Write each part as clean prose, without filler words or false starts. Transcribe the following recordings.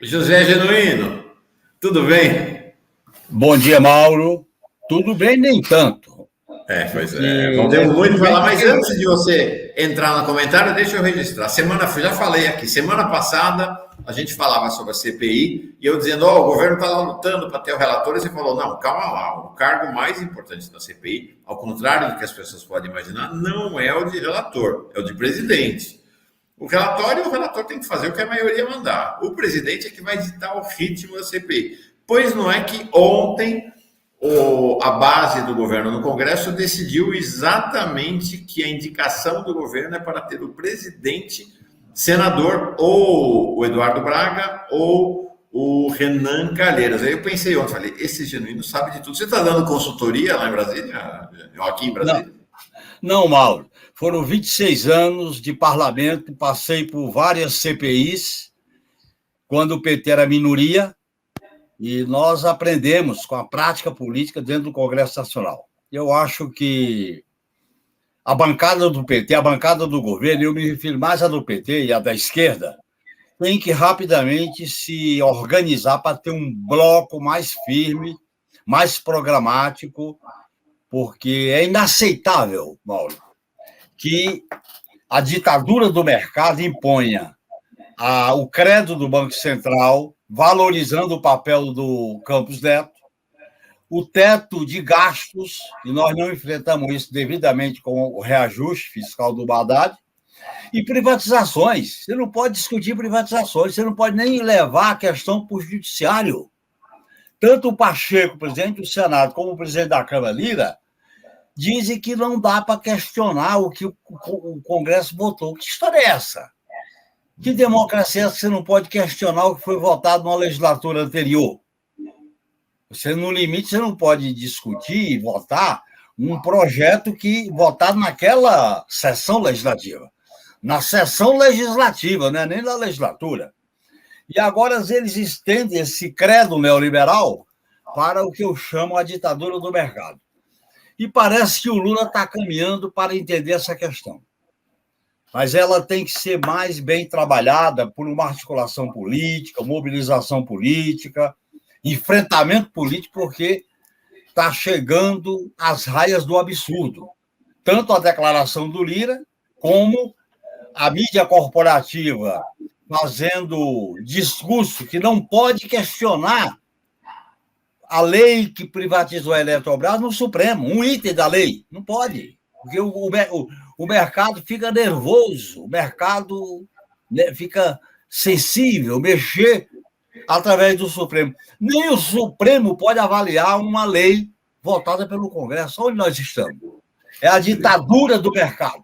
José Genuíno, tudo bem? Bom dia, Mauro. Tudo bem, nem tanto. Pois é, não temos muito para falar, mas antes de você entrar no comentário, deixa eu registrar. Já falei aqui, semana passada a gente falava sobre a CPI e eu dizendo, o governo está lá lutando para ter o relator, e você falou, não, calma lá, o cargo mais importante da CPI, ao contrário do que as pessoas podem imaginar, não é o de relator, é o de presidente. O relator tem que fazer o que a maioria mandar. O presidente é que vai ditar o ritmo da CPI. Pois não é que ontem a base do governo no Congresso decidiu exatamente que a indicação do governo é para ter o presidente, senador, ou o Eduardo Braga, ou o Renan Calheiros. Aí eu pensei ontem, falei, esse Genuíno sabe de tudo. Você está dando consultoria lá em Brasília? Aqui em Brasília? Não, Mauro. Foram 26 anos de parlamento, passei por várias CPIs, quando o PT era minoria, e nós aprendemos com a prática política dentro do Congresso Nacional. Eu acho que a bancada do PT, a bancada do governo, eu me refiro mais à do PT e à da esquerda, tem que rapidamente se organizar para ter um bloco mais firme, mais programático, porque é inaceitável, Mauro, que a ditadura do mercado imponha o credo do Banco Central, valorizando o papel do Campos Neto, o teto de gastos, e nós não enfrentamos isso devidamente com o reajuste fiscal do Haddad, e privatizações. Você não pode discutir privatizações, você não pode nem levar a questão para o judiciário. Tanto o Pacheco, presidente do Senado, como o presidente da Câmara, Lira, dizem que não dá para questionar o que o Congresso votou. Que história é essa? Que democracia é essa que você não pode questionar o que foi votado na legislatura anterior? Você, no limite, você não pode discutir e votar um projeto que votado naquela sessão legislativa. Na sessão legislativa, né? Nem na legislatura. E agora eles estendem esse credo neoliberal para o que eu chamo a ditadura do mercado. E parece que o Lula está caminhando para entender essa questão. Mas ela tem que ser mais bem trabalhada por uma articulação política, mobilização política, enfrentamento político, porque está chegando às raias do absurdo. Tanto a declaração do Lira, como a mídia corporativa fazendo discurso que não pode questionar a lei que privatizou a Eletrobras no Supremo, um item da lei. Não pode, porque o mercado fica nervoso, o mercado fica sensível, mexer através do Supremo. Nem o Supremo pode avaliar uma lei votada pelo Congresso. Onde nós estamos? É a ditadura do mercado.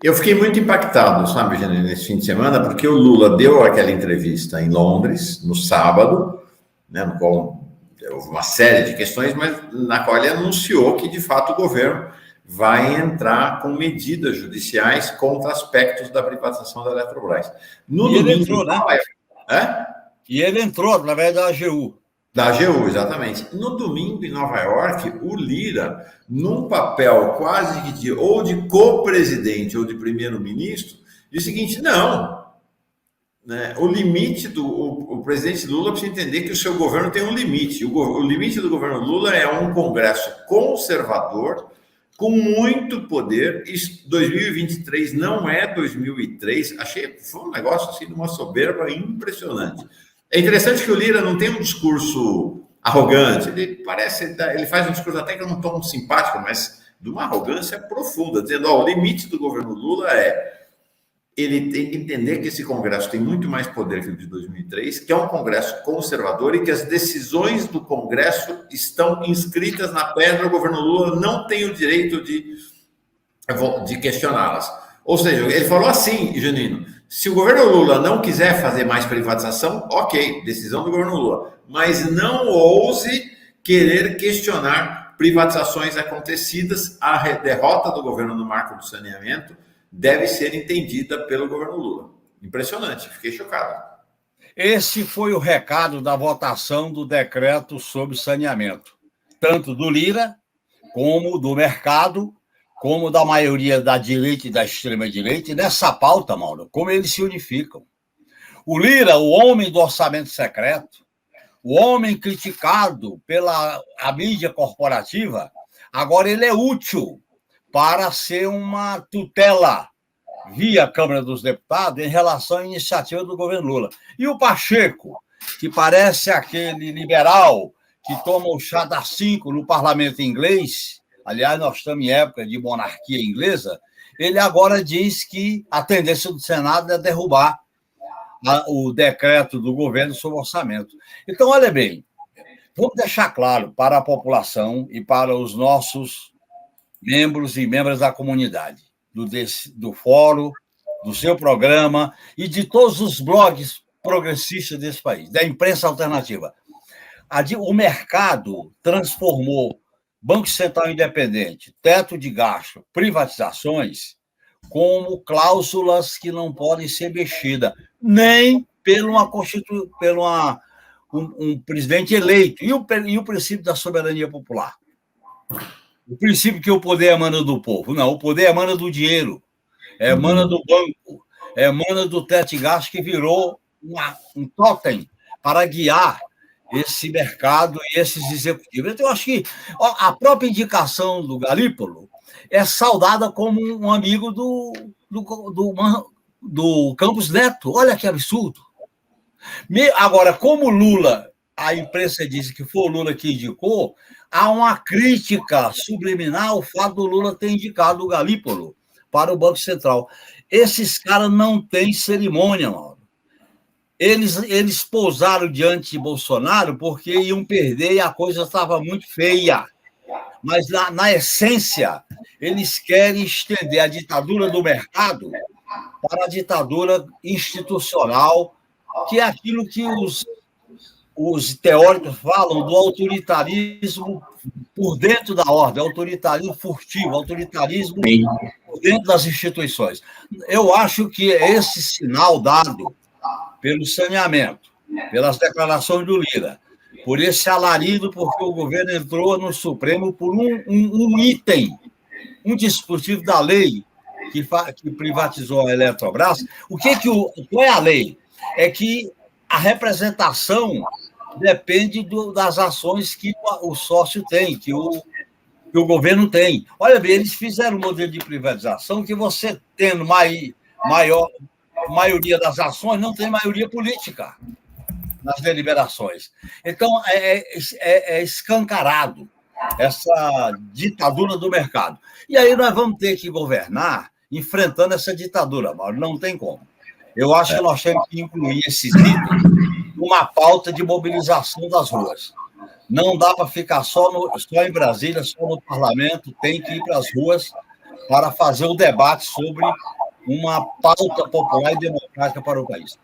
Eu fiquei muito impactado, sabe, Janine, nesse fim de semana, porque o Lula deu aquela entrevista em Londres, no sábado, né, no qual houve uma série de questões, mas na qual ele anunciou que, de fato, o governo vai entrar com medidas judiciais contra aspectos da privatização da Eletrobras. No e domingo, ele entrou, né? E ele entrou através da AGU. Da AGU, exatamente. No domingo, em Nova York, o Lira, num papel quase que de co-presidente ou de primeiro-ministro, disse o seguinte, não, né, o presidente Lula precisa entender que o seu governo tem um limite. O limite do governo Lula é um Congresso conservador, com muito poder. 2023 não é 2003. Foi um negócio assim de uma soberba impressionante. É interessante que o Lira não tem um discurso arrogante, ele faz um discurso até que eu não estou muito simpático, mas de uma arrogância profunda, dizendo, o limite do governo Lula ele tem que entender que esse Congresso tem muito mais poder que o de 2003, que é um Congresso conservador e que as decisões do Congresso estão inscritas na pedra, o governo Lula não tem o direito de questioná-las. Ou seja, ele falou assim, Janino, se o governo Lula não quiser fazer mais privatização, ok, decisão do governo Lula, mas não ouse querer questionar privatizações acontecidas. A derrota do governo no marco do saneamento deve ser entendida pelo governo Lula. Impressionante, fiquei chocado. Esse foi o recado da votação do decreto sobre saneamento, tanto do Lira, como do mercado, como da maioria da direita e da extrema-direita, e nessa pauta, Mauro, como eles se unificam. O Lira, o homem do orçamento secreto, o homem criticado pela a mídia corporativa, agora ele é útil para ser uma tutela via Câmara dos Deputados em relação à iniciativa do governo Lula. E o Pacheco, que parece aquele liberal que toma o chá das 5 no parlamento inglês, aliás, nós estamos em época de monarquia inglesa, ele agora diz que a tendência do Senado é derrubar o decreto do governo sobre orçamento. Então, olha bem, vamos deixar claro para a população e para os nossos membros e membros da comunidade, do fórum, do seu programa e de todos os blogs progressistas desse país, da imprensa alternativa. O mercado transformou Banco Central Independente, teto de gasto, privatizações, como cláusulas que não podem ser mexidas, nem um presidente eleito. E o princípio da soberania popular? O princípio que o poder emana do povo. Não, o poder emana do dinheiro, emana do banco, emana do teto de gasto, que virou um totem para guiar esse mercado e esses executivos. Então, eu acho que a própria indicação do Galípolo é saudada como um amigo do Campos Neto. Olha que absurdo. Agora, como Lula, a imprensa diz que foi o Lula que indicou, há uma crítica subliminar ao fato do Lula ter indicado o Galípolo para o Banco Central. Esses caras não têm cerimônia, Mauro. Eles pousaram diante de Bolsonaro porque iam perder e a coisa estava muito feia. Mas, na essência, eles querem estender a ditadura do mercado para a ditadura institucional, que é aquilo que os teóricos falam do autoritarismo por dentro da ordem, autoritarismo furtivo, autoritarismo por dentro das instituições. Eu acho que esse sinal dado pelo saneamento, pelas declarações do Lira, por esse alarido, porque o governo entrou no Supremo por um item, um dispositivo da lei que privatizou a Eletrobras. Qual é a lei? É que a representação depende das ações que o sócio tem, que o governo tem. Olha bem, eles fizeram um modelo de privatização que você, tendo maioria das ações, não tem maioria política nas deliberações. Então, é escancarado essa ditadura do mercado. E aí nós vamos ter que governar enfrentando essa ditadura, Mauro. Não tem como. Eu acho que nós temos que incluir esses itens numa pauta de mobilização das ruas. Não dá para ficar só em Brasília, só no parlamento, tem que ir para as ruas para fazer o debate sobre uma pauta popular e democrática para o país.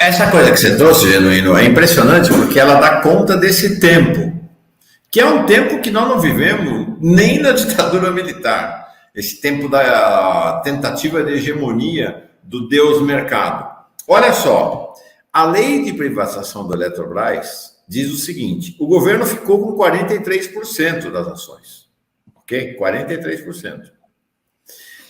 Essa coisa que você trouxe, Genuíno, é impressionante porque ela dá conta desse tempo, que é um tempo que nós não vivemos nem na ditadura militar, esse tempo da tentativa de hegemonia do Deus mercado. Olha só, a lei de privatização da Eletrobras diz o seguinte: o governo ficou com 43% das ações, ok? 43%.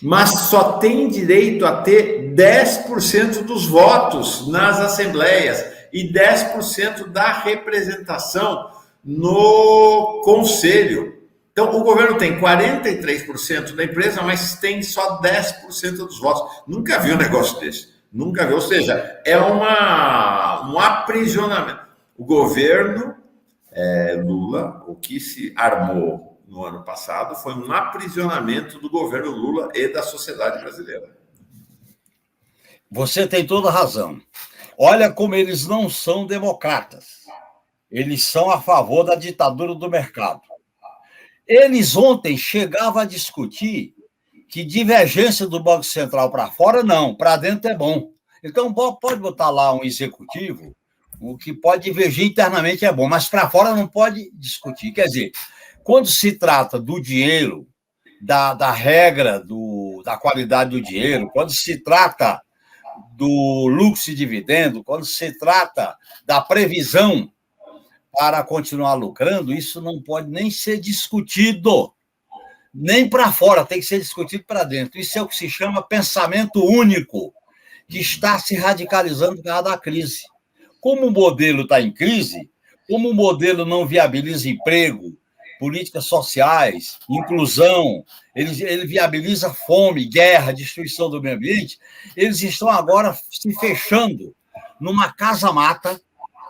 Mas só tem direito a ter 10% dos votos nas assembleias e 10% da representação no conselho. Então, o governo tem 43% da empresa, mas tem só 10% dos votos. Nunca vi um negócio desse. Nunca vi. Ou seja, é um aprisionamento. O governo Lula, o que se armou no ano passado, foi um aprisionamento do governo Lula e da sociedade brasileira. Você tem toda a razão. Olha como eles não são democratas. Eles são a favor da ditadura do mercado. Eles ontem chegavam a discutir que divergência do Banco Central para fora, não, para dentro é bom. Então, pode botar lá um executivo, o que pode divergir internamente é bom, mas para fora não pode discutir. Quer dizer, quando se trata do dinheiro, da regra, da qualidade do dinheiro, quando se trata do lucro e dividendo, quando se trata da previsão para continuar lucrando, isso não pode nem ser discutido, nem para fora, tem que ser discutido para dentro. Isso é o que se chama pensamento único, que está se radicalizando por causa da crise. Como o modelo está em crise, como o modelo não viabiliza emprego, políticas sociais, inclusão, ele viabiliza fome, guerra, destruição do meio ambiente, eles estão agora se fechando numa casa-mata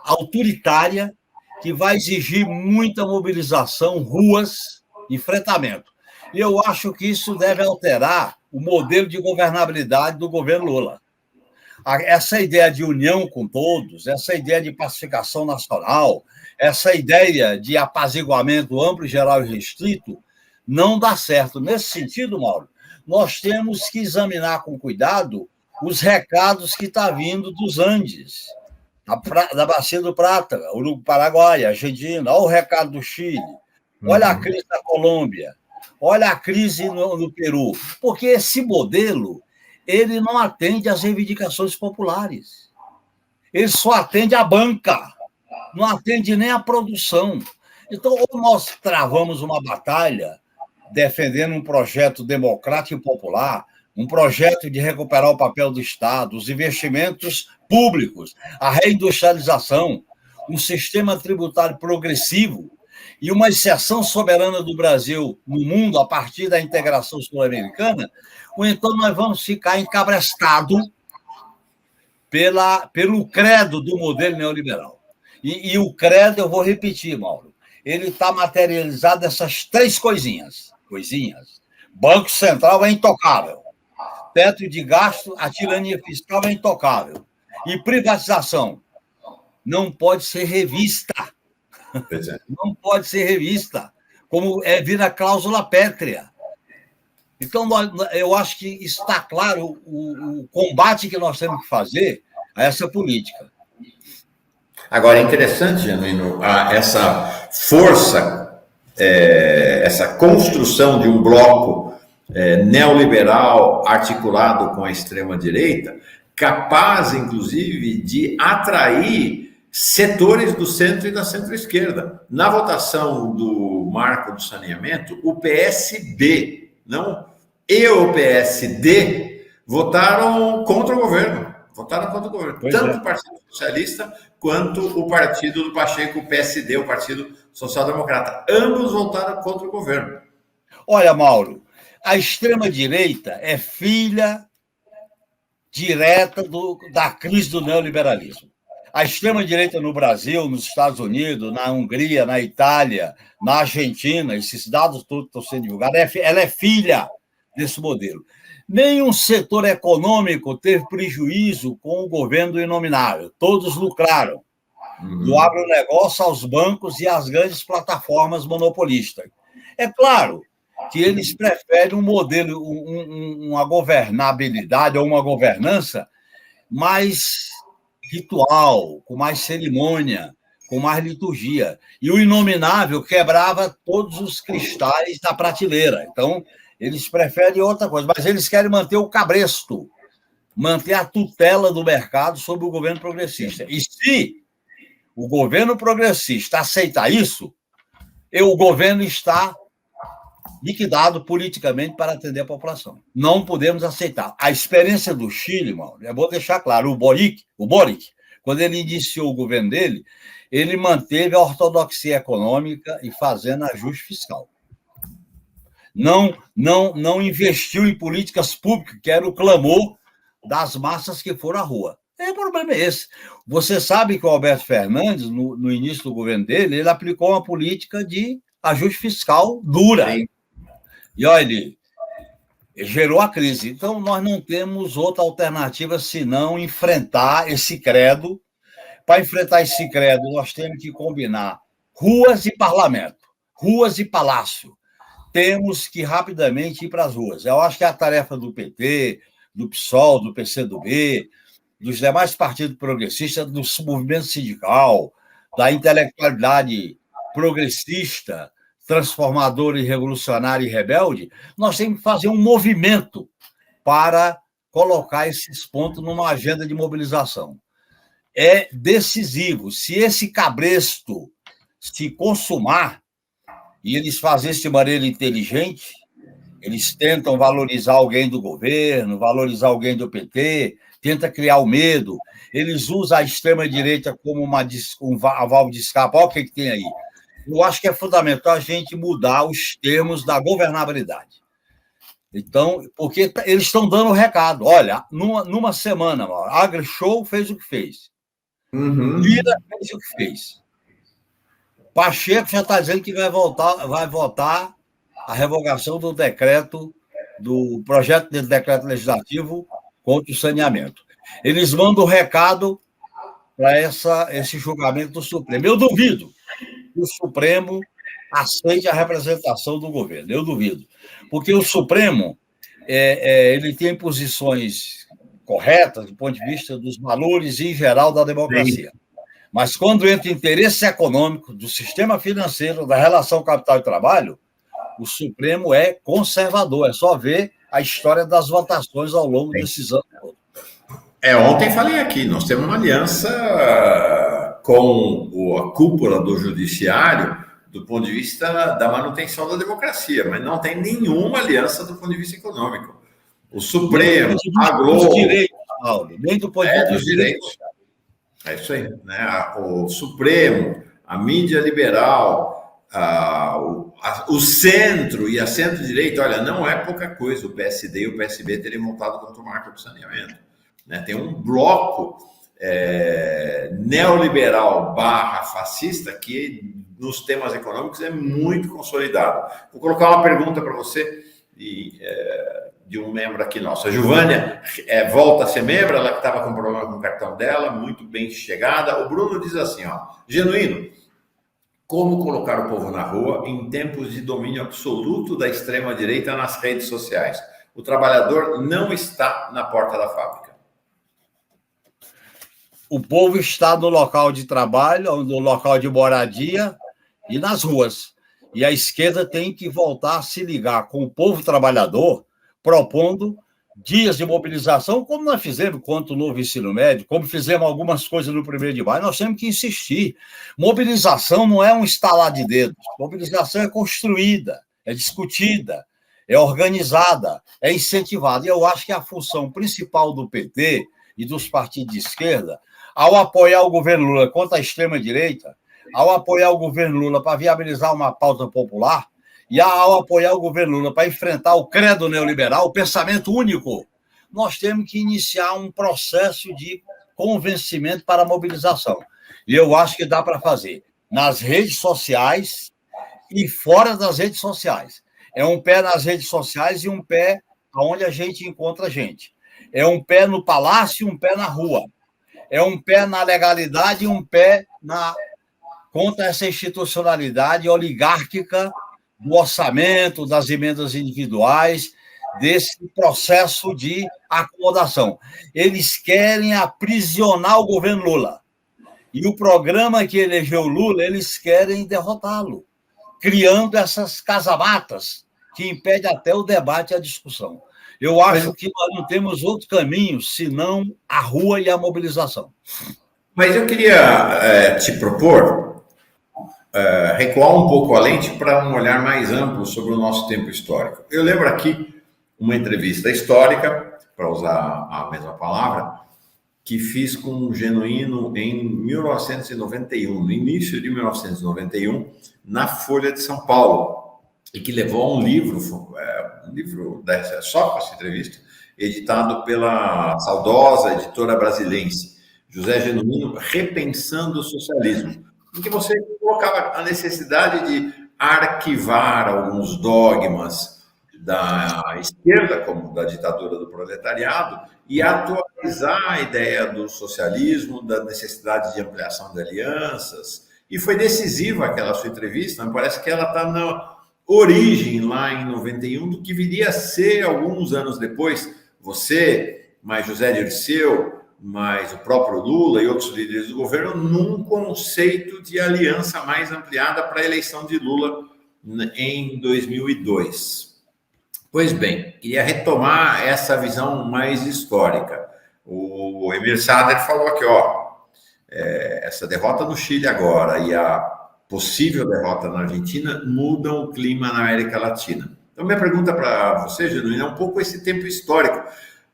autoritária que vai exigir muita mobilização, ruas, enfrentamento. E eu acho que isso deve alterar o modelo de governabilidade do governo Lula. Essa ideia de união com todos, essa ideia de pacificação nacional, essa ideia de apaziguamento amplo, geral e restrito, não dá certo. Nesse sentido, Mauro, nós temos que examinar com cuidado os recados que estão vindo dos Andes, da Bacia do Prata, o Paraguai, a Argentina, olha o recado do Chile, olha a crise da Colômbia, olha a crise no Peru, porque esse modelo ele não atende às reivindicações populares, ele só atende à banca, não atende nem à produção. Então, ou nós travamos uma batalha defendendo um projeto democrático e popular, um projeto de recuperar o papel do Estado, os investimentos públicos, a reindustrialização, um sistema tributário progressivo e uma inserção soberana do Brasil no mundo a partir da integração sul-americana, ou então nós vamos ficar encabrestados pelo credo do modelo neoliberal. E o credo, eu vou repetir, Mauro, ele está materializado nessas três coisinhas. Banco Central é intocável. Teto de gasto, a tirania fiscal é intocável. E privatização não pode ser revista. Não pode ser revista, como vira cláusula pétrea. Então, eu acho que está claro o combate que nós temos que fazer a essa política. Agora, é interessante, Genuíno, essa força, essa construção de um bloco neoliberal articulado com a extrema-direita, capaz, inclusive, de atrair setores do centro e da centro-esquerda. Na votação do marco do saneamento, o PSB, e o PSD votaram contra o governo. Tanto o Partido Socialista quanto o partido do Pacheco, o PSD, o Partido Social Democrata. Ambos votaram contra o governo. Olha, Mauro, a extrema-direita é filha direta da crise do neoliberalismo. A extrema-direita no Brasil, nos Estados Unidos, na Hungria, na Itália, na Argentina, esses dados todos estão sendo divulgados, ela é filha desse modelo. Nenhum setor econômico teve prejuízo com o governo do inominável. Todos lucraram. Do agronegócio aos bancos e às grandes plataformas monopolistas. É claro que eles preferem um modelo, uma governabilidade ou uma governança mais ritual, com mais cerimônia, com mais liturgia. E o inominável quebrava todos os cristais da prateleira. Então, eles preferem outra coisa, mas eles querem manter o cabresto, manter a tutela do mercado sobre o governo progressista. E se o governo progressista aceitar isso, o governo está liquidado politicamente para atender a população. Não podemos aceitar. A experiência do Chile, Mauro, é bom deixar claro, o Boric, quando ele iniciou o governo dele, ele manteve a ortodoxia econômica e fazendo ajuste fiscal. Não investiu em políticas públicas, que era o clamor das massas que foram à rua. O problema é esse. Você sabe que o Alberto Fernandes, no início do governo dele, ele aplicou uma política de ajuste fiscal dura. Sim. E olha, ele gerou a crise. Então, nós não temos outra alternativa senão enfrentar esse credo. Para enfrentar esse credo, nós temos que combinar ruas e parlamento, ruas e palácio. Temos que rapidamente ir para as ruas. Eu acho que é a tarefa do PT, do PSOL, do PCdoB, dos demais partidos progressistas, do movimento sindical, da intelectualidade progressista, transformadora e revolucionária e rebelde, nós temos que fazer um movimento para colocar esses pontos numa agenda de mobilização. É decisivo. Se esse cabresto se consumar, e eles fazem isso de maneira inteligente, eles tentam valorizar alguém do governo, valorizar alguém do PT, tenta criar o medo, eles usam a extrema-direita como uma válvula de escape. Olha o que tem aí. Eu acho que é fundamental a gente mudar os termos da governabilidade. Então, porque eles estão dando o recado. Olha, numa semana, a AgriShow fez o que fez. Lira fez o que fez. Pacheco já está dizendo que vai votar a revogação do decreto, do projeto de decreto legislativo contra o saneamento. Eles mandam o recado para esse julgamento do Supremo. Eu duvido que o Supremo aceite a representação do governo. Eu duvido. Porque o Supremo ele tem posições corretas do ponto de vista dos valores em geral da democracia. Sim. Mas quando entra interesse econômico, do sistema financeiro, da relação capital e trabalho, o Supremo é conservador. É só ver a história das votações ao longo desses anos. Ontem falei aqui, nós temos uma aliança com a cúpula do judiciário do ponto de vista da manutenção da democracia, mas não tem nenhuma aliança do ponto de vista econômico. O Supremo, a Globo... Dos direitos, Paulo, nem do ponto de vista dos direitos. É isso aí, né? O Supremo, a mídia liberal, o centro e a centro-direita, olha, não é pouca coisa o PSD e o PSB terem montado contra o marco do saneamento. Né? Tem um bloco neoliberal / fascista que, nos temas econômicos, é muito consolidado. Vou colocar uma pergunta para você de um membro aqui nosso. A Giovânia volta a ser membro, ela que estava com problema com o cartão dela, muito bem chegada. O Bruno diz assim, Genuíno, como colocar o povo na rua em tempos de domínio absoluto da extrema-direita nas redes sociais? O trabalhador não está na porta da fábrica. O povo está no local de trabalho, no local de moradia e nas ruas. E a esquerda tem que voltar a se ligar com o povo trabalhador, propondo dias de mobilização, como nós fizemos contra o novo ensino médio, como fizemos algumas coisas no 1º de maio, nós temos que insistir. Mobilização não é um estalar de dedos. Mobilização é construída, é discutida, é organizada, é incentivada. E eu acho que a função principal do PT e dos partidos de esquerda, ao apoiar o governo Lula contra a extrema-direita, ao apoiar o governo Lula para viabilizar uma pauta popular, e ao apoiar o governo Lula para enfrentar o credo neoliberal, o pensamento único, nós temos que iniciar um processo de convencimento para a mobilização. E eu acho que dá para fazer nas redes sociais e fora das redes sociais. É um pé nas redes sociais e um pé onde a gente encontra a gente. É um pé no palácio e um pé na rua. É um pé na legalidade e um pé contra essa institucionalidade oligárquica do orçamento, das emendas individuais, desse processo de acomodação. Eles querem aprisionar o governo Lula. E o programa que elegeu Lula, eles querem derrotá-lo, criando essas casamatas que impedem até o debate e a discussão. Eu acho que nós não temos outro caminho senão a rua e a mobilização. Mas eu queria te propor recuar um pouco a lente para um olhar mais amplo sobre o nosso tempo histórico. Eu lembro aqui uma entrevista histórica, para usar a mesma palavra, que fiz com um Genuíno em 1991, no início de 1991, na Folha de São Paulo, e que levou a um livro só com essa entrevista, editado pela saudosa editora brasilense, José Genuíno, Repensando o Socialismo, em que você colocava a necessidade de arquivar alguns dogmas da esquerda, como da ditadura do proletariado, e atualizar a ideia do socialismo, da necessidade de ampliação de alianças. E foi decisiva aquela sua entrevista, me parece que ela está na origem, lá em 91, do que viria a ser, alguns anos depois, você, mais José Dirceu, mas o próprio Lula e outros líderes do governo, num conceito de aliança mais ampliada para a eleição de Lula em 2002. Pois bem, queria retomar essa visão mais histórica. O Emir Sader falou aqui, essa derrota no Chile agora e a possível derrota na Argentina mudam o clima na América Latina. Então, minha pergunta para você, Genuíno, é um pouco esse tempo histórico.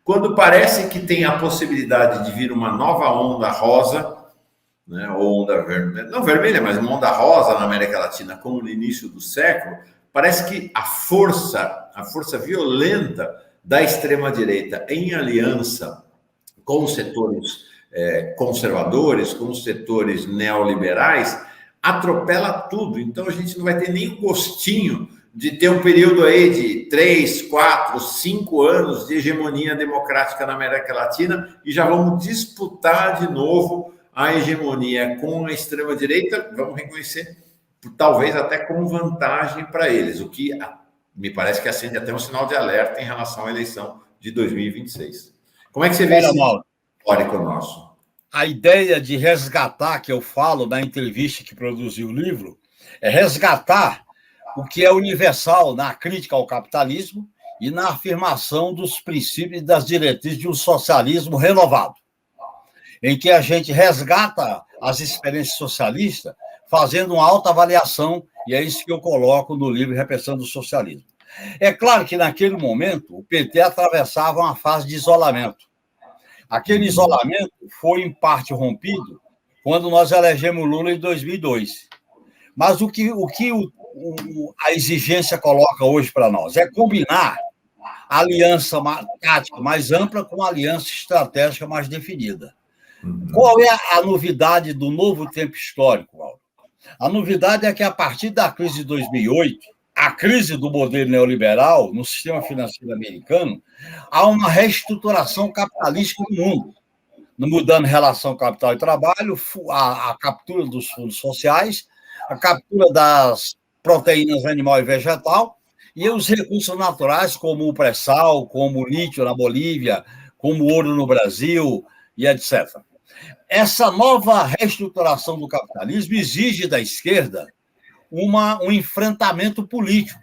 quando parece que tem a possibilidade de vir uma nova onda rosa, né, ou onda vermelha, não vermelha, mas uma onda rosa na América Latina, como no início do século, parece que a força violenta da extrema-direita em aliança com os setores conservadores, com os setores neoliberais, atropela tudo. Então, a gente não vai ter nem o gostinho de ter um período aí de 3, 4, 5 anos de hegemonia democrática na América Latina e já vamos disputar de novo a hegemonia com a extrema-direita, vamos reconhecer, talvez até com vantagem para eles, o que me parece que acende até um sinal de alerta em relação à eleição de 2026. Como é que você vê esse histórico nosso? A ideia de resgatar, que eu falo na entrevista que produziu o livro, é resgatar o que é universal na crítica ao capitalismo e na afirmação dos princípios e das diretrizes de um socialismo renovado, em que a gente resgata as experiências socialistas, fazendo uma autoavaliação, e é isso que eu coloco no livro Repensando o Socialismo. É claro que, naquele momento, o PT atravessava uma fase de isolamento. Aquele isolamento foi, em parte, rompido quando nós elegemos Lula em 2002. Mas o que a exigência coloca hoje para nós é combinar a aliança tática mais ampla com a aliança estratégica mais definida. Qual é a novidade do novo tempo histórico, Paulo? A novidade é que, a partir da crise de 2008, a crise do modelo neoliberal no sistema financeiro americano, há uma reestruturação capitalística no mundo, mudando relação capital e trabalho, a captura dos fundos sociais, a captura das proteínas animal e vegetal, e os recursos naturais, como o pré-sal, como o lítio na Bolívia, como o ouro no Brasil, e etc. Essa nova reestruturação do capitalismo exige da esquerda um enfrentamento político.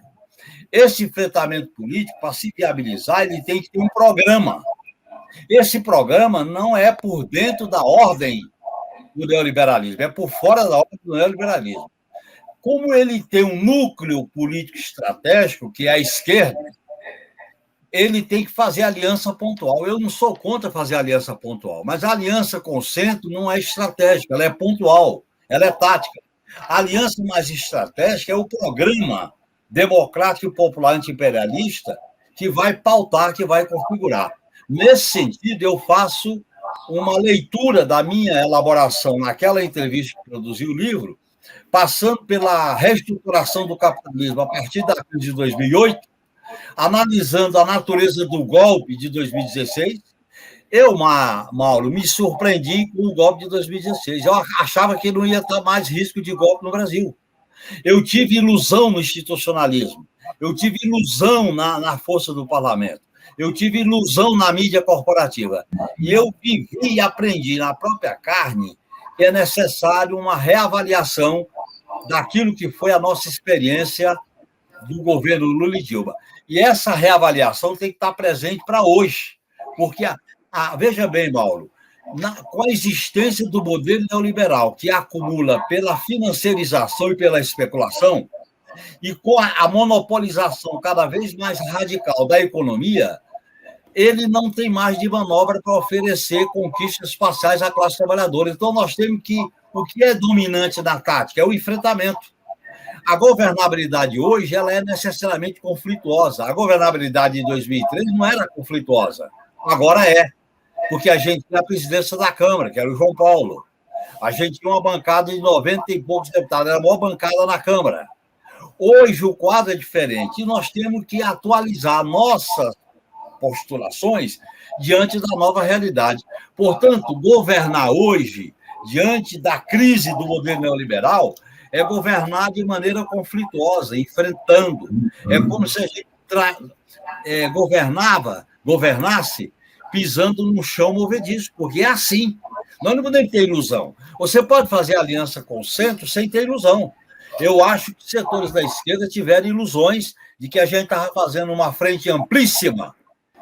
Esse enfrentamento político, para se viabilizar, ele tem que ter um programa. Esse programa não é por dentro da ordem do neoliberalismo, é por fora da ordem do neoliberalismo. Como ele tem um núcleo político estratégico, que é a esquerda, ele tem que fazer aliança pontual. Eu não sou contra fazer aliança pontual, mas a aliança com o centro não é estratégica, ela é pontual, ela é tática. A aliança mais estratégica é o programa democrático e popular anti-imperialista que vai pautar, que vai configurar. Nesse sentido, eu faço uma leitura da minha elaboração naquela entrevista que produzi o livro, passando pela reestruturação do capitalismo a partir da crise de 2008, analisando a natureza do golpe de 2016. Eu, Mauro, me surpreendi com o golpe de 2016. Eu achava que não ia estar mais risco de golpe no Brasil. Eu tive ilusão no institucionalismo. Eu tive ilusão na força do parlamento. Eu tive ilusão na mídia corporativa. E eu vivi e aprendi na própria carne que é necessário uma reavaliação daquilo que foi a nossa experiência do governo Lula e Dilma. E essa reavaliação tem que estar presente para hoje. Porque, veja bem, Mauro, com a existência do modelo neoliberal, que acumula pela financiarização e pela especulação, e com a monopolização cada vez mais radical da economia, ele não tem mais de manobra para oferecer conquistas espaciais à classe trabalhadora. Então, nós temos que... O que é dominante na tática é o enfrentamento. A governabilidade hoje ela é necessariamente conflituosa. A governabilidade de 2003 não era conflituosa. Agora é. Porque a gente tinha a presidência da Câmara, que era o João Paulo. A gente tinha uma bancada de 90 e poucos deputados, era a maior bancada na Câmara. Hoje o quadro é diferente e nós temos que atualizar nossas postulações diante da nova realidade. Portanto, governar hoje, diante da crise do modelo neoliberal, é governar de maneira conflituosa, enfrentando. É como se a gente governasse pisando no chão movediço, porque é assim. Nós não podemos ter ilusão. Você pode fazer aliança com o centro sem ter ilusão. Eu acho que setores da esquerda tiveram ilusões de que a gente estava fazendo uma frente amplíssima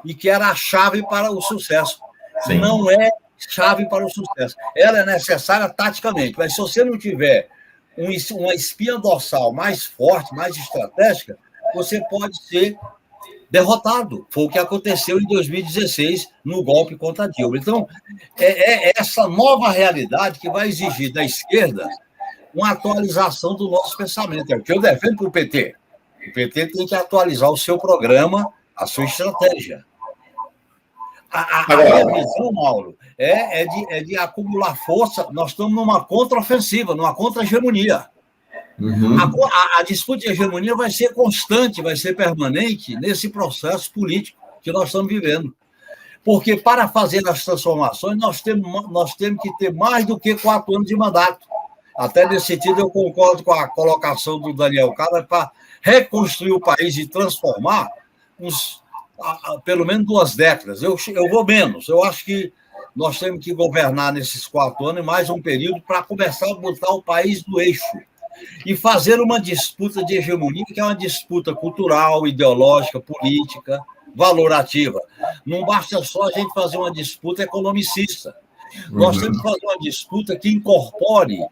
e que era a chave para o sucesso. Sim. Não é chave para o sucesso. Ela é necessária taticamente, mas se você não tiver uma espinha dorsal mais forte, mais estratégica, você pode ser derrotado. Foi o que aconteceu em 2016 no golpe contra Dilma. Então, é essa nova realidade que vai exigir da esquerda uma atualização do nosso pensamento. É o que eu defendo para o PT. O PT tem que atualizar o seu programa, a sua estratégia. A minha visão, Mauro, é de acumular força. Nós estamos numa contraofensiva, numa contra-hegemonia. Uhum. A disputa de hegemonia vai ser constante, vai ser permanente nesse processo político que nós estamos vivendo. Porque para fazer as transformações, nós temos que ter mais do que 4 anos de mandato. Até nesse sentido, eu concordo com a colocação do Daniel Cara para reconstruir o país e transformar pelo menos 2 décadas. Eu vou menos. Eu acho que nós temos que governar nesses 4 anos e mais um período para começar a botar o país no eixo e fazer uma disputa de hegemonia, que é uma disputa cultural, ideológica, política, valorativa. Não basta só a gente fazer uma disputa economicista. Nós temos que fazer uma disputa que incorpore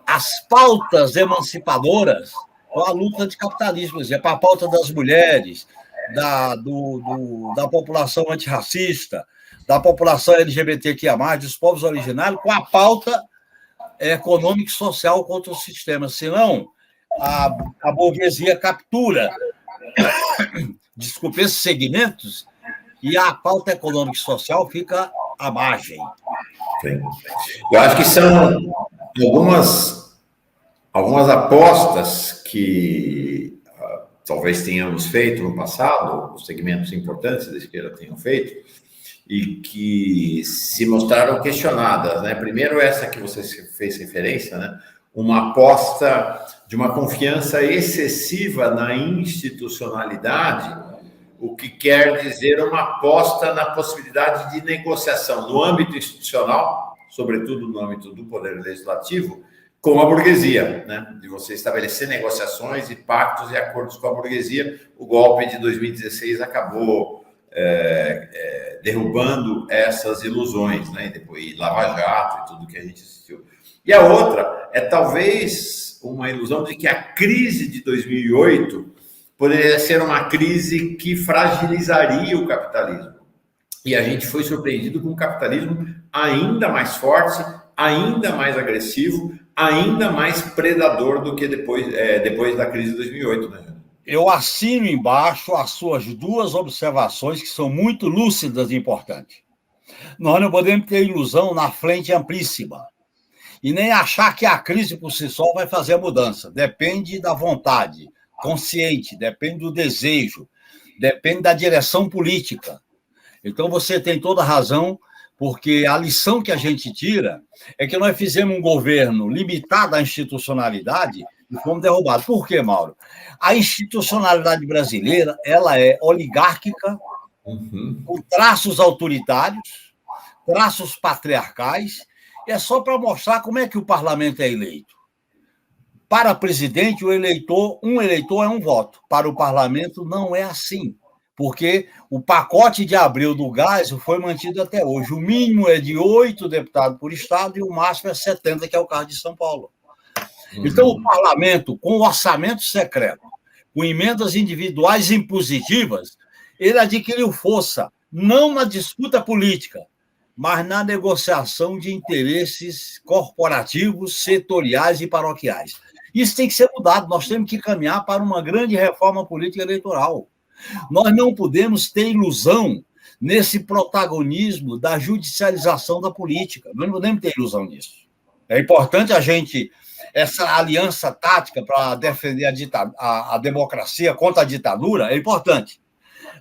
as pautas emancipadoras com a luta de capitalismo, por exemplo, a pauta das mulheres, da população antirracista, da população LGBTQIA+, dos povos originários, com a pauta econômica e social contra o sistema. Senão, a burguesia captura, desculpe, esses segmentos e a pauta econômica e social fica à margem. Sim. Eu acho que são algumas apostas que talvez tenhamos feito no passado, os segmentos importantes da esquerda tenham feito, e que se mostraram questionadas, né? Primeiro, essa que você fez referência, né? Uma aposta de uma confiança excessiva na institucionalidade, o que quer dizer uma aposta na possibilidade de negociação no âmbito institucional, sobretudo no âmbito do poder legislativo, com a burguesia, né? De você estabelecer negociações e pactos e acordos com a burguesia. O golpe de 2016 acabou derrubando essas ilusões, né? E depois Lava Jato e tudo que a gente assistiu. E a outra é talvez uma ilusão de que a crise de 2008 poderia ser uma crise que fragilizaria o capitalismo. E a gente foi surpreendido com um capitalismo ainda mais forte, ainda mais agressivo, ainda mais predador do que depois da crise de 2008, né? Eu assino embaixo as suas 2 observações que são muito lúcidas e importantes. Nós não podemos ter ilusão na frente amplíssima e nem achar que a crise por si só vai fazer a mudança. Depende da vontade consciente, depende do desejo, depende da direção política. Então, você tem toda a razão, porque a lição que a gente tira é que nós fizemos um governo limitado à institucionalidade e fomos derrubados. Por quê, Mauro? A institucionalidade brasileira, ela é oligárquica, com traços autoritários, traços patriarcais, e é só para mostrar como é que o parlamento é eleito. Para presidente, um eleitor é um voto. Para o parlamento, não é assim. Porque o pacote de abril do gás foi mantido até hoje. O mínimo é de 8 deputados por estado e o máximo é 70, que é o caso de São Paulo. Então, o parlamento, com orçamento secreto, com emendas individuais impositivas, ele adquiriu força, não na disputa política, mas na negociação de interesses corporativos, setoriais e paroquiais. Isso tem que ser mudado. Nós temos que caminhar para uma grande reforma política eleitoral. Nós não podemos ter ilusão nesse protagonismo da judicialização da política. Nós não podemos ter ilusão nisso. É importante essa aliança tática para defender a democracia contra a ditadura, é importante.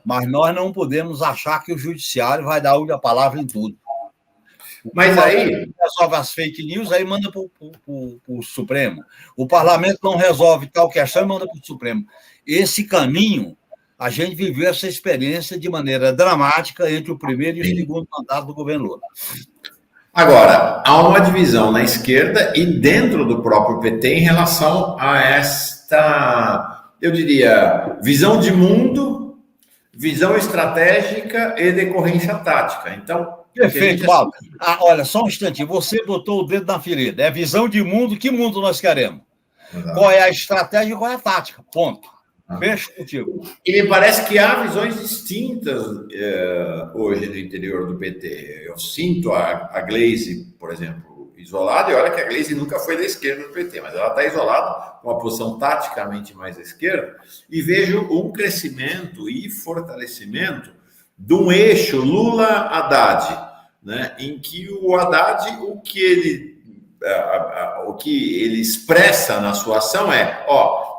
Mas nós não podemos achar que o judiciário vai dar a palavra em tudo. Mas aí resolve as fake news, aí manda para o Supremo. O parlamento não resolve tal questão e manda para o Supremo. Esse caminho, a gente viveu essa experiência de maneira dramática entre o primeiro e o segundo mandato do governo Lula. Agora, há uma divisão na esquerda e dentro do próprio PT em relação a esta, eu diria, visão de mundo, visão estratégica e decorrência tática. Então, perfeito, Paulo. Olha, só um instantinho. Você botou o dedo na ferida. É visão de mundo. Que mundo nós queremos? Exato. Qual é a estratégia e qual é a tática? Ponto. Fecho contigo. E me parece que há visões distintas hoje do interior do PT. Eu sinto a Gleisi, por exemplo, isolada, e olha que a Gleisi nunca foi da esquerda do PT, mas ela está isolada, com uma posição taticamente mais à esquerda, e vejo um crescimento e fortalecimento de um eixo Lula-Haddad, né, em que o Haddad, o que ele expressa na sua ação é,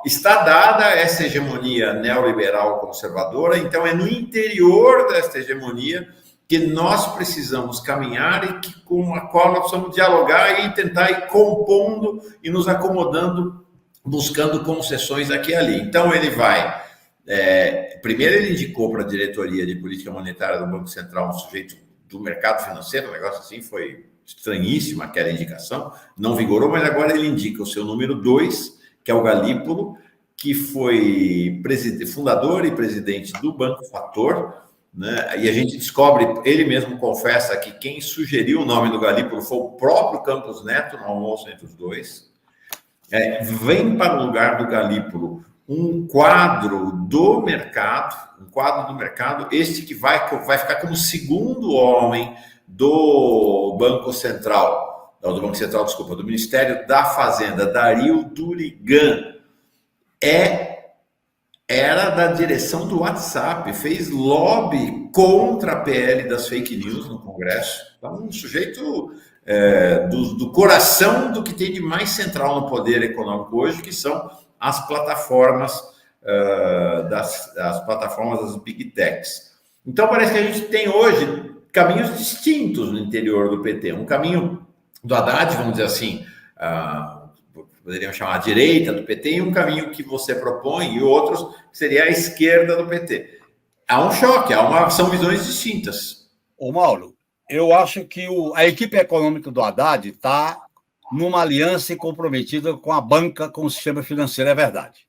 está dada essa hegemonia neoliberal conservadora, então é no interior desta hegemonia que nós precisamos caminhar e com a qual nós precisamos dialogar e tentar ir compondo e nos acomodando, buscando concessões aqui e ali. Então ele vai... primeiro ele indicou para a diretoria de política monetária do Banco Central um sujeito do mercado financeiro, um negócio assim, foi estranhíssima aquela indicação, não vigorou, mas agora ele indica o seu número 2, que é o Galípolo, que foi fundador e presidente do Banco Fator, né? E a gente descobre, ele mesmo confessa que quem sugeriu o nome do Galípolo foi o próprio Campos Neto, no almoço entre os dois. Vem para o lugar do Galípolo um quadro do mercado, este que vai ficar como segundo homem do Banco Central, do Ministério da Fazenda, Dario Durigan, era da direção do WhatsApp, fez lobby contra a PL das fake news no Congresso. Então, um sujeito do coração do que tem de mais central no poder econômico hoje, que são as plataformas das Big Techs. Então, parece que a gente tem hoje caminhos distintos no interior do PT. Um caminho do Haddad, vamos dizer assim, poderíamos chamar a direita do PT, e um caminho que você propõe, e outros seria a esquerda do PT. Há um choque, são visões distintas. Ô, Mauro, eu acho que a equipe econômica do Haddad está numa aliança e comprometida com a banca, com o sistema financeiro, é verdade.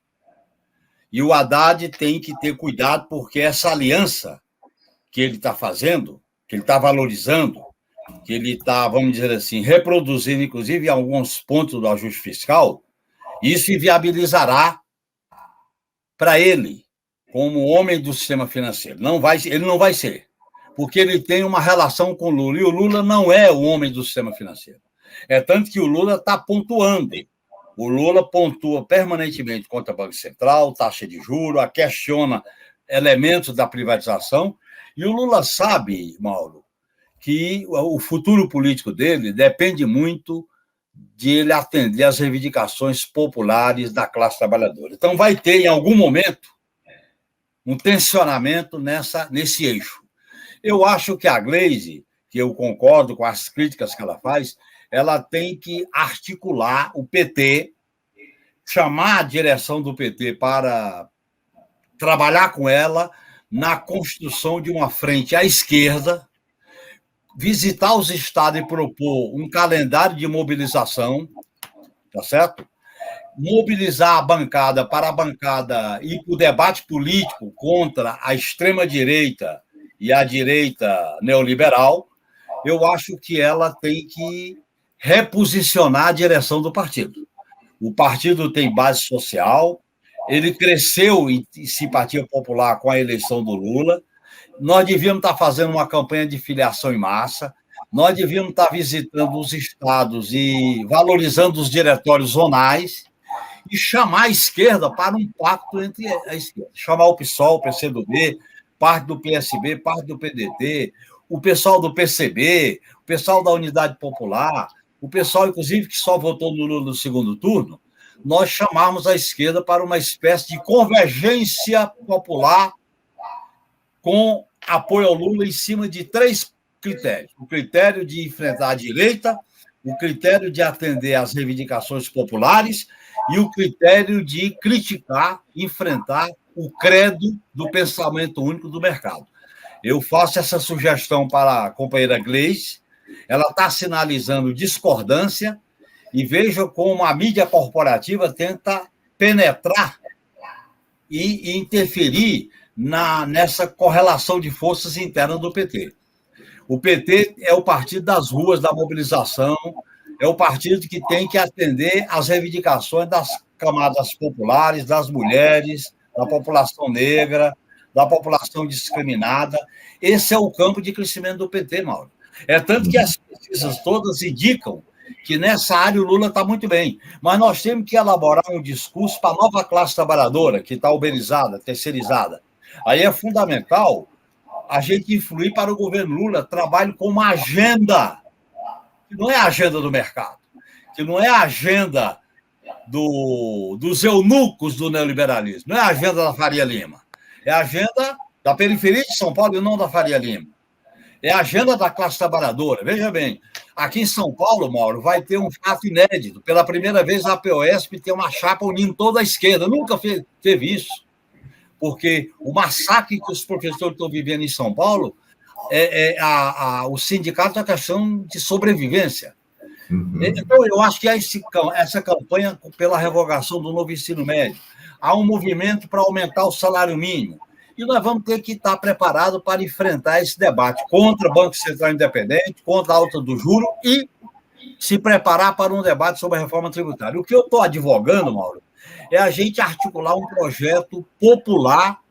E o Haddad tem que ter cuidado, porque essa aliança que ele está fazendo, que ele está valorizando, que ele está, vamos dizer assim, reproduzindo, inclusive, alguns pontos do ajuste fiscal, isso inviabilizará para ele, como homem do sistema financeiro. Ele não vai ser, porque ele tem uma relação com o Lula, e o Lula não é o homem do sistema financeiro. É tanto que o Lula está pontuando. O Lula pontua permanentemente contra o Banco Central, taxa de juros, questiona elementos da privatização, e o Lula sabe, Mauro, que o futuro político dele depende muito de ele atender às reivindicações populares da classe trabalhadora. Então, vai ter, em algum momento, um tensionamento nesse eixo. Eu acho que a Gleisi, que eu concordo com as críticas que ela faz, ela tem que articular o PT, chamar a direção do PT para trabalhar com ela na construção de uma frente à esquerda, visitar os estados e propor um calendário de mobilização, tá certo? Mobilizar a bancada para a bancada ir para o debate político contra a extrema-direita e a direita neoliberal. Eu acho que ela tem que reposicionar a direção do partido. O partido tem base social, ele cresceu em simpatia popular com a eleição do Lula. Nós devíamos estar fazendo uma campanha de filiação em massa, nós devíamos estar visitando os estados e valorizando os diretórios zonais e chamar a esquerda para um pacto entre a esquerda. Chamar o PSOL, o PCdoB, parte do PSB, parte do PDT, o pessoal do PCB, o pessoal da Unidade Popular, o pessoal, inclusive, que só votou no Lula no segundo turno. Nós chamamos a esquerda para uma espécie de convergência popular com apoio ao Lula em cima de 3 critérios. O critério de enfrentar a direita, o critério de atender às reivindicações populares e o critério de criticar, enfrentar o credo do pensamento único do mercado. Eu faço essa sugestão para a companheira Gleisi, ela está sinalizando discordância, e veja como a mídia corporativa tenta penetrar e interferir nessa correlação de forças internas do PT. O PT é o partido das ruas, da mobilização, é o partido que tem que atender às reivindicações das camadas populares, das mulheres, da população negra, da população discriminada. Esse é o campo de crescimento do PT, Mauro. É tanto que as pesquisas todas indicam que nessa área o Lula está muito bem. Mas nós temos que elaborar um discurso para a nova classe trabalhadora, que está uberizada, terceirizada. Aí é fundamental a gente influir para o governo Lula trabalhe com uma agenda, que não é a agenda do mercado, que não é a agenda dos eunucos do neoliberalismo, não é a agenda da Faria Lima, é a agenda da periferia de São Paulo e não da Faria Lima. É a agenda da classe trabalhadora. Veja bem, aqui em São Paulo, Mauro, vai ter um fato inédito. Pela primeira vez, a POSP tem uma chapa unindo toda a esquerda. Nunca teve isso. Porque o massacre que os professores estão vivendo em São Paulo, o sindicato é questão de sobrevivência. Então, eu acho que há essa campanha pela revogação do novo ensino médio. Há um movimento para aumentar o salário mínimo. E nós vamos ter que estar preparados para enfrentar esse debate contra o Banco Central Independente, contra a alta do juro e se preparar para um debate sobre a reforma tributária. O que eu estou advogando, Mauro, é a gente articular um projeto popular,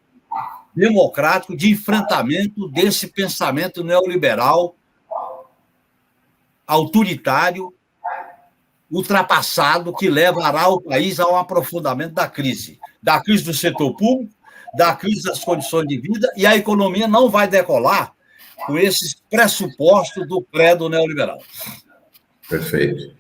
democrático, de enfrentamento desse pensamento neoliberal, autoritário, ultrapassado, que levará o país ao aprofundamento da crise do setor público, da crise das condições de vida, e a economia não vai decolar com esses pressupostos do credo neoliberal. Perfeito.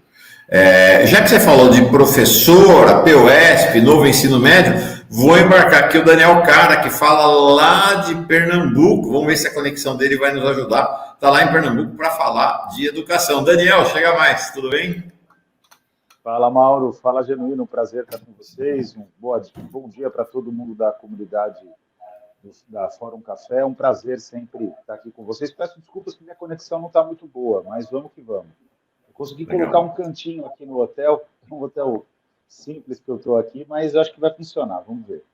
Já que você falou de professor, a POSP, novo ensino médio, vou embarcar aqui o Daniel Cara, que fala lá de Pernambuco. Vamos ver se a conexão dele vai nos ajudar. Está lá em Pernambuco para falar de educação. Daniel, chega mais, tudo bem? Fala, Mauro. Fala, Genuíno. Um prazer estar com vocês. Um bom dia para todo mundo da comunidade da Fórum Café. É um prazer sempre estar aqui com vocês. Peço desculpas que minha conexão não está muito boa, mas vamos que vamos. Eu consegui colocar um cantinho aqui no hotel, um hotel simples que eu estou aqui, mas eu acho que vai funcionar. Vamos ver.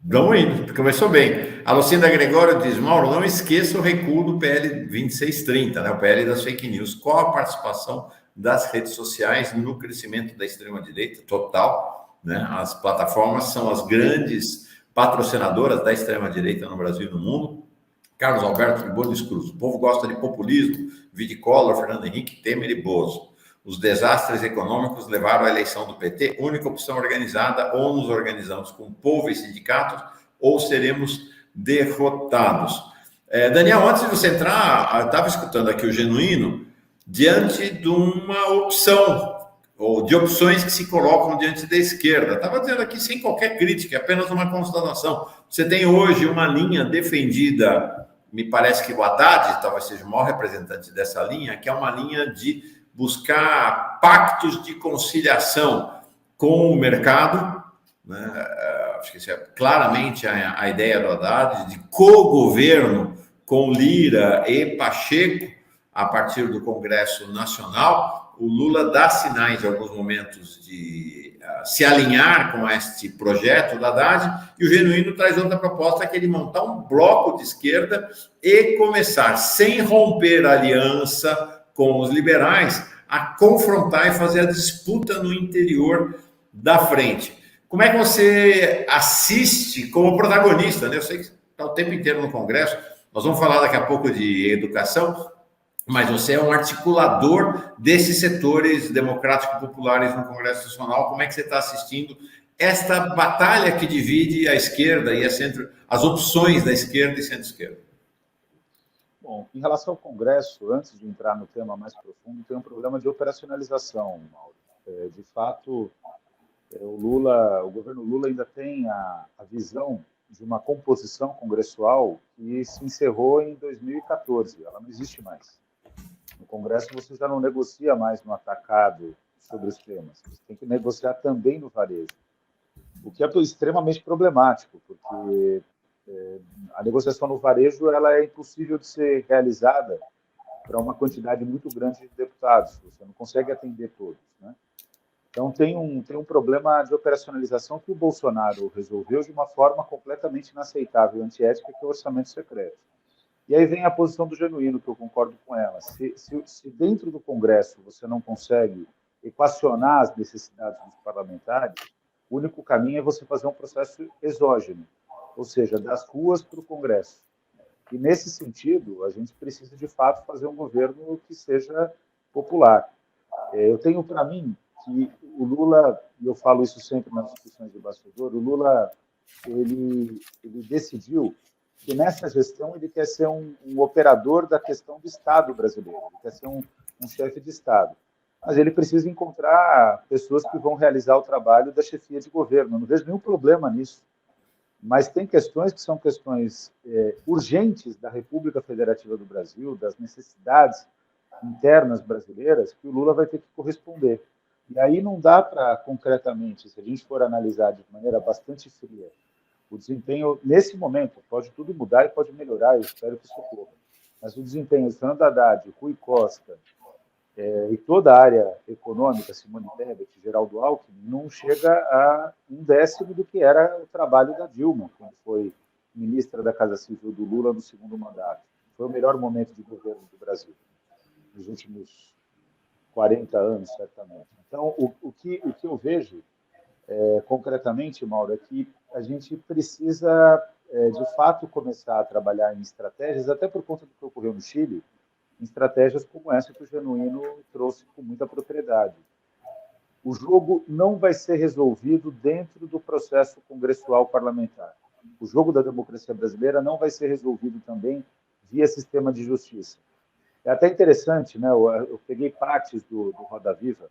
Vamos indo, começou bem. A Lucinda Gregório diz, Mauro, não esqueça o recuo do PL 2630, né? O PL das fake news. Qual a participação das redes sociais no crescimento da extrema-direita total, né? As plataformas são as grandes patrocinadoras da extrema-direita no Brasil e no mundo. Carlos Alberto de Bones Cruz, o povo gosta de populismo, vide Collor, Fernando Henrique, Temer e Bozo. Os desastres econômicos levaram à eleição do PT, única opção organizada, ou nos organizamos com o povo e sindicatos, ou seremos derrotados. Daniel, antes de você entrar, eu estava escutando aqui o Genuíno, diante de uma opção, ou de opções que se colocam diante da esquerda. Estava dizendo aqui sem qualquer crítica, apenas uma constatação. Você tem hoje uma linha defendida, me parece que o Haddad talvez seja o maior representante dessa linha, que é uma linha de buscar pactos de conciliação com o mercado, né? Acho que isso é claramente a ideia do Haddad, de co-governo com Lira e Pacheco, a partir do Congresso Nacional. O Lula dá sinais, em alguns momentos, de se alinhar com este projeto da Haddad, e o Genuíno traz outra proposta, que é de montar um bloco de esquerda e começar, sem romper a aliança com os liberais, a confrontar e fazer a disputa no interior da frente. Como é que você assiste como protagonista, né? Eu sei que está o tempo inteiro no Congresso, nós vamos falar daqui a pouco de educação, mas você é um articulador desses setores democráticos populares no Congresso Nacional. Como é que você está assistindo esta batalha que divide a esquerda e as opções da esquerda e centro-esquerda? Bom, em relação ao Congresso, antes de entrar no tema mais profundo, tem um problema de operacionalização, Mauro. De fato, o governo Lula ainda tem a visão de uma composição congressual que se encerrou em 2014. Ela não existe mais. No Congresso, você já não negocia mais no atacado sobre os temas. Você tem que negociar também no varejo. O que é extremamente problemático, porque a negociação no varejo ela é impossível de ser realizada para uma quantidade muito grande de deputados. Você não consegue atender todos, né? Então, tem um problema de operacionalização que o Bolsonaro resolveu de uma forma completamente inaceitável, antiética, que é o orçamento secreto. E aí vem a posição do Genuíno, que eu concordo com ela. Se dentro do Congresso você não consegue equacionar as necessidades dos parlamentares, O único caminho é você fazer um processo exógeno, ou seja, das ruas para o Congresso. E, nesse sentido, a gente precisa, de fato, fazer um governo que seja popular. Eu tenho para mim que o Lula, e eu falo isso sempre nas discussões de bastidor, o Lula ele decidiu que nessa gestão ele quer ser um operador da questão do Estado brasileiro, ele quer ser um chefe de Estado. Mas ele precisa encontrar pessoas que vão realizar o trabalho da chefia de governo. Eu não vejo nenhum problema nisso. Mas tem questões que são questões urgentes da República Federativa do Brasil, das necessidades internas brasileiras, que o Lula vai ter que corresponder. E aí não dá para, concretamente, se a gente for analisar de maneira bastante fria, o desempenho, nesse momento, pode tudo mudar e pode melhorar, eu espero que isso ocorra. Mas o desempenho de Fernando Haddad, Rui Costa, e toda a área econômica, Simone Tebet, Geraldo Alckmin, não chega a 1/10 do que era o trabalho da Dilma, quando foi ministra da Casa Civil do Lula no segundo mandato. Foi o melhor momento de governo do Brasil, nos últimos 40 anos, certamente. Então, o que eu vejo, concretamente, Mauro, é que a gente precisa, de fato, começar a trabalhar em estratégias, até por conta do que ocorreu no Chile, em estratégias como essa que o Genuíno trouxe com muita propriedade. O jogo não vai ser resolvido dentro do processo congressual parlamentar. O jogo da democracia brasileira não vai ser resolvido também via sistema de justiça. É até interessante, né? Eu peguei partes do Roda Viva,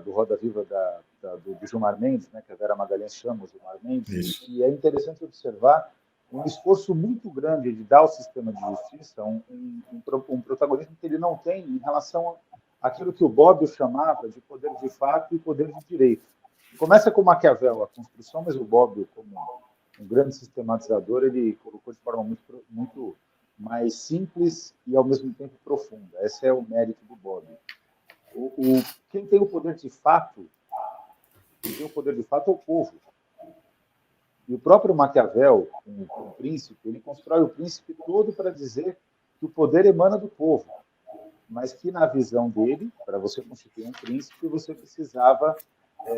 do Roda Viva do Gilmar Mendes, né? Que a Vera Magalhães chama o Gilmar Mendes, Isso. e é interessante observar um esforço muito grande de dar ao sistema de justiça um protagonismo que ele não tem em relação àquilo que o Bobbio chamava de poder de fato e poder de direito. Começa com Maquiavel, a construção, mas o Bobbio, como um grande sistematizador, ele colocou de forma muito mais simples e, ao mesmo tempo, profunda. Esse é o mérito do Bobbio. Quem tem o poder de fato, é o povo. E o próprio Maquiavel, o príncipe, ele constrói o príncipe todo para dizer que o poder emana do povo, mas que, na visão dele, para você constituir um príncipe, você precisava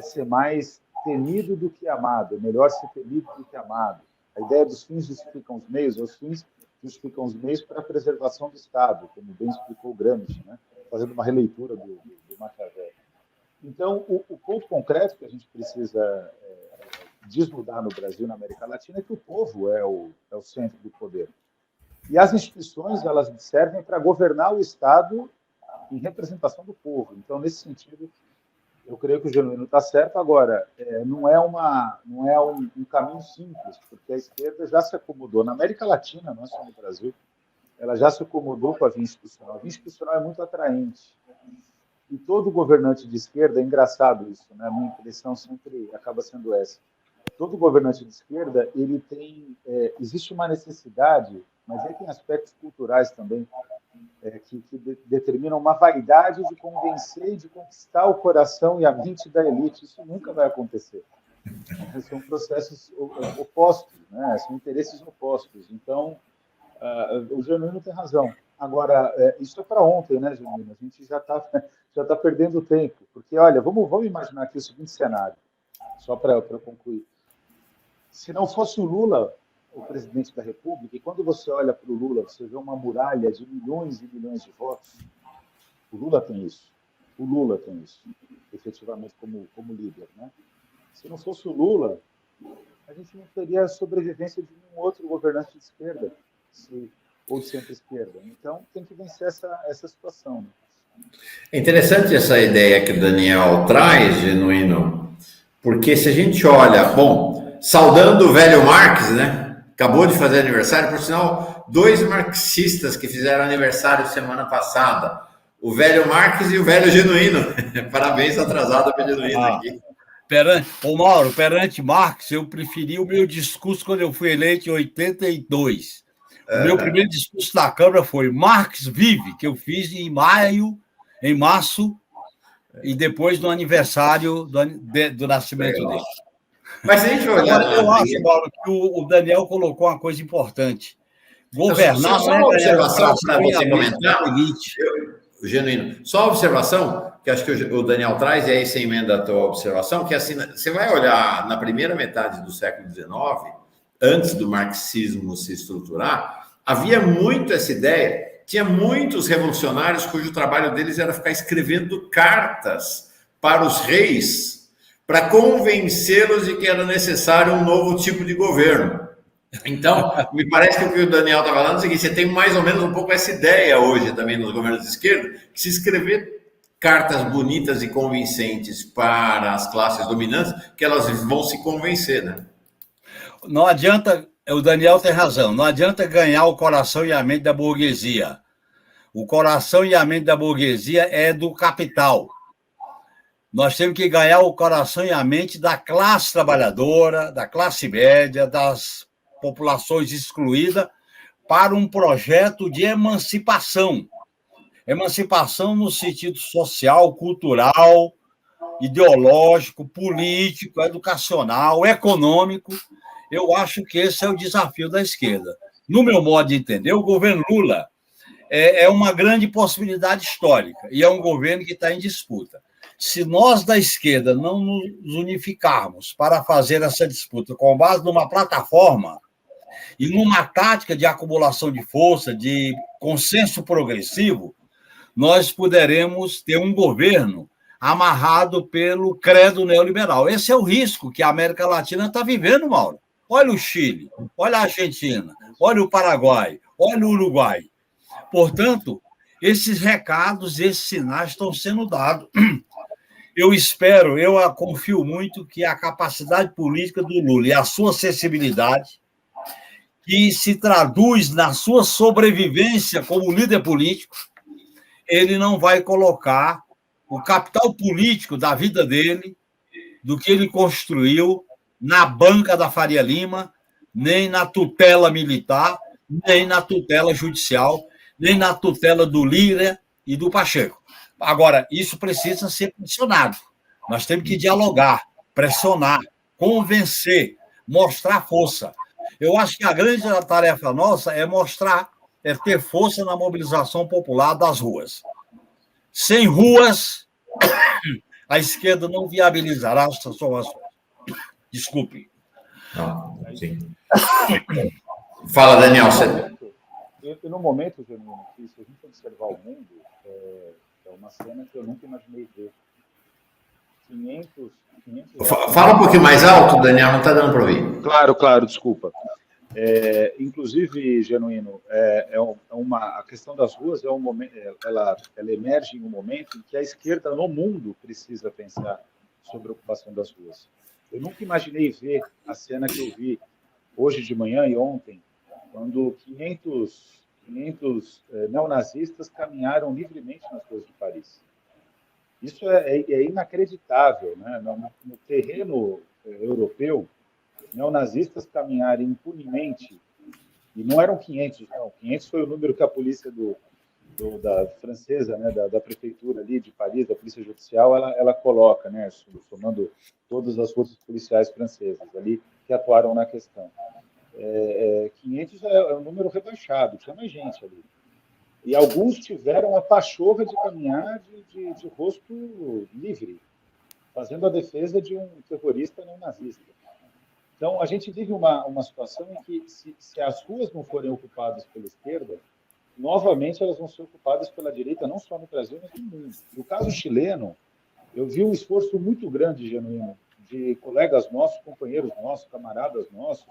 ser mais temido do que amado, melhor ser temido do que amado. A ideia dos fins justificam os meios, os fins justificam os meios para a preservação do Estado, como bem explicou o Gramsci, né? Fazendo uma releitura do Maquiavel. Então, o ponto concreto que a gente precisa desmudar no Brasil, na América Latina, é que o povo é o centro do poder. E as instituições, elas servem para governar o Estado em representação do povo. Então, nesse sentido, eu creio que o Genuíno está certo. Agora, não é um caminho simples, porque a esquerda já se acomodou. Na América Latina, não é só no Brasil, ela já se acomodou com a via institucional. A via institucional é muito atraente. E todo governante de esquerda, é engraçado isso, né? A minha impressão sempre acaba sendo essa. Todo governante de esquerda, ele tem... existe uma necessidade, mas aí tem aspectos culturais também, que determinam uma vaidade de convencer e de conquistar o coração e a mente da elite. Isso nunca vai acontecer. São processos opostos, né? São interesses opostos. Então, o Genuíno tem razão. Agora, isso é para ontem, né, Genuíno? A gente já tá perdendo tempo. Porque, olha, vamos imaginar aqui o seguinte cenário, só para concluir. Se não fosse o Lula o presidente da República, e quando você olha para o Lula, você vê uma muralha de milhões e milhões de votos. O Lula tem isso. O Lula tem isso, efetivamente, como líder, né? Se não fosse o Lula, a gente não teria a sobrevivência de nenhum outro governante de esquerda, ou de centro-esquerda. Então, tem que vencer essa situação. Né? É interessante essa ideia que o Daniel traz, Genuíno, porque se a gente olha, bom, saudando o velho Marx, né? Acabou de fazer aniversário, por sinal, 2 marxistas que fizeram aniversário semana passada, o velho Marx e o velho Genuíno. Parabéns atrasado para o Genuíno aqui. Mauro, perante Marx, eu preferi o meu discurso quando eu fui eleito em 82. O meu primeiro discurso na Câmara foi Marx vive, que eu fiz em março, e depois no aniversário do nascimento dele. Mas se a gente olhar... Agora, eu acho, Mauro, que o Daniel colocou uma coisa importante. Governar só uma observação para você comentar. o Genuíno. Só a observação, que acho que o Daniel traz, e aí você emenda a tua observação, que assim, você vai olhar na primeira metade do século XIX, antes do marxismo se estruturar, havia muito essa ideia, tinha muitos revolucionários cujo trabalho deles era ficar escrevendo cartas para os reis, para convencê-los de que era necessário um novo tipo de governo. Então, me parece que o que o Daniel está falando é o seguinte: você tem mais ou menos um pouco essa ideia hoje também nos governos de esquerda, que se escrever cartas bonitas e convincentes para as classes dominantes, que elas vão se convencer, né? Não adianta, o Daniel tem razão, não adianta ganhar o coração e a mente da burguesia. O coração e a mente da burguesia é do capital. Nós temos que ganhar o coração e a mente da classe trabalhadora, da classe média, das populações excluídas, para um projeto de emancipação. Emancipação no sentido social, cultural, ideológico, político, educacional, econômico. Eu acho que esse é o desafio da esquerda. No meu modo de entender, o governo Lula é uma grande possibilidade histórica e é um governo que está em disputa. Se nós da esquerda não nos unificarmos para fazer essa disputa com base numa plataforma e numa tática de acumulação de força, de consenso progressivo, nós poderemos ter um governo amarrado pelo credo neoliberal. Esse é o risco que a América Latina está vivendo, Mauro. Olha o Chile, olha a Argentina, olha o Paraguai, olha o Uruguai. Portanto, esses recados, esses sinais estão sendo dados. Eu confio muito que a capacidade política do Lula e a sua sensibilidade, que se traduz na sua sobrevivência como líder político, ele não vai colocar o capital político da vida dele, do que ele construiu, na banca da Faria Lima, nem na tutela militar, nem na tutela judicial, nem na tutela do Lira e do Pacheco. Agora, isso precisa ser pressionado. Nós temos que dialogar, pressionar, convencer, mostrar força. Eu acho que a grande tarefa nossa é ter força na mobilização popular das ruas. Sem ruas, a esquerda não viabilizará as transformações. Desculpe. Não, sim. Fala, Daniel. No momento, Genuíno, que se a gente observar o mundo, é uma cena que eu nunca imaginei ver. 500 Fala um pouquinho mais alto, Daniel, não está dando para ouvir. Claro, desculpa. Inclusive, Genuíno, a questão das ruas ela emerge em um momento em que a esquerda no mundo precisa pensar sobre a ocupação das ruas. Eu nunca imaginei ver a cena que eu vi hoje de manhã e ontem, quando 500 neonazistas caminharam livremente nas ruas de Paris. Isso é inacreditável, né? No terreno europeu, neonazistas caminharem impunemente, e não eram 500, não. 500 foi o número que a polícia da francesa, né, da prefeitura ali de Paris, da polícia judicial, ela coloca, né, somando todas as forças policiais francesas ali que atuaram na questão. 500 é um número rebaixado, tinha mais gente ali. E alguns tiveram a pachorra de caminhar de rosto livre, fazendo a defesa de um terrorista neonazista. Então, a gente vive uma situação em que, se as ruas não forem ocupadas pela esquerda, novamente elas vão ser ocupadas pela direita, não só no Brasil, mas no mundo. No caso chileno, eu vi um esforço muito grande, Genuíno, de colegas nossos, companheiros nossos, camaradas nossos,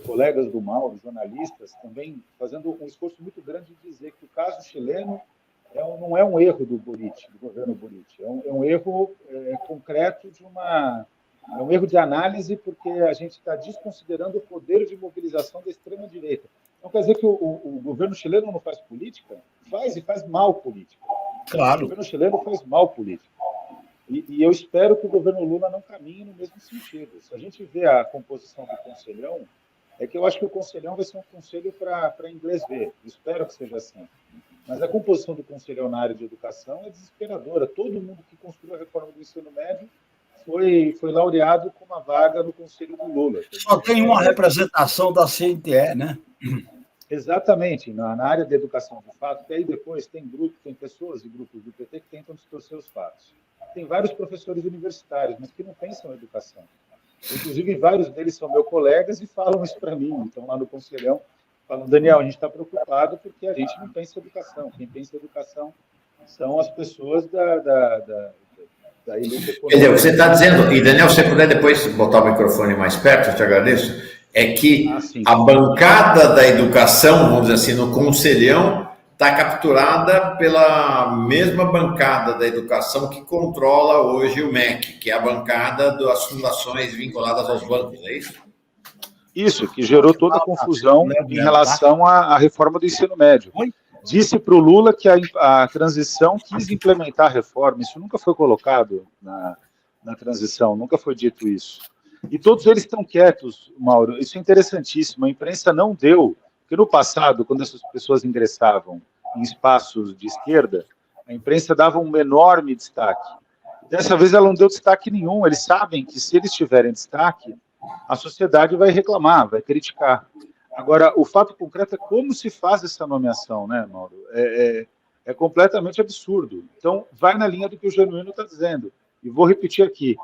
colegas do Mauro, jornalistas, também fazendo um esforço muito grande de dizer que o caso chileno não é um erro do governo Boric, é um erro concreto é um erro de análise, porque a gente está desconsiderando o poder de mobilização da extrema-direita. Não quer dizer que o governo chileno não faz política? Faz, e faz mal política. Claro. O governo chileno faz mal política. E eu espero que o governo Lula não caminhe no mesmo sentido. Se a gente vê a composição do Conselhão, que eu acho que o Conselhão vai ser um conselho para inglês ver. Eu espero que seja assim. Mas a composição do Conselhão na área de educação é desesperadora. Todo mundo que construiu a reforma do ensino médio foi laureado com uma vaga no Conselho do Lula. Só tem uma representação da CNTE, né? Exatamente, na área da educação de fato, que aí depois tem pessoas e grupos do PT que tentam distorcer os fatos. Tem vários professores universitários, mas que não pensam em educação. Inclusive, vários deles são meus colegas e falam isso para mim. Estão lá no Conselhão, falam, Daniel, a gente está preocupado porque a gente não pensa em educação. Quem pensa em educação são as pessoas da elite econômica. Quer dizer, você está dizendo, e Daniel, se você puder depois botar o microfone mais perto, eu te agradeço, é que a bancada da educação, vamos dizer assim, no Conselhão, está capturada pela mesma bancada da educação que controla hoje o MEC, que é a bancada das fundações vinculadas aos bancos, é isso? Isso, que gerou toda a confusão em relação à reforma do ensino médio. Disse para o Lula que a transição quis implementar a reforma, isso nunca foi colocado na transição, nunca foi dito isso. E todos eles estão quietos, Mauro, isso é interessantíssimo, a imprensa não deu, porque no passado, quando essas pessoas ingressavam em espaços de esquerda, a imprensa dava um enorme destaque. Dessa vez ela não deu destaque nenhum, eles sabem que se eles tiverem destaque, a sociedade vai reclamar, vai criticar. Agora, o fato concreto é como se faz essa nomeação, né, Mauro? É completamente absurdo. Então, vai na linha do que o Genuíno está dizendo. E vou repetir aqui.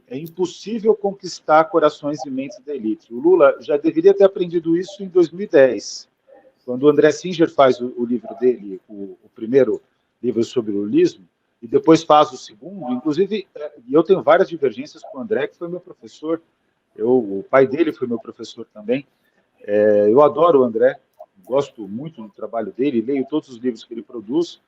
É impossível conquistar corações e mentes da elite. O Lula já deveria ter aprendido isso em 2010, quando o André Singer faz o livro dele, o primeiro livro sobre o lulismo, e depois faz o segundo. Inclusive, eu tenho várias divergências com o André, que foi meu professor. O pai dele foi meu professor também. Eu adoro o André, gosto muito do trabalho dele, leio todos os livros que ele produz,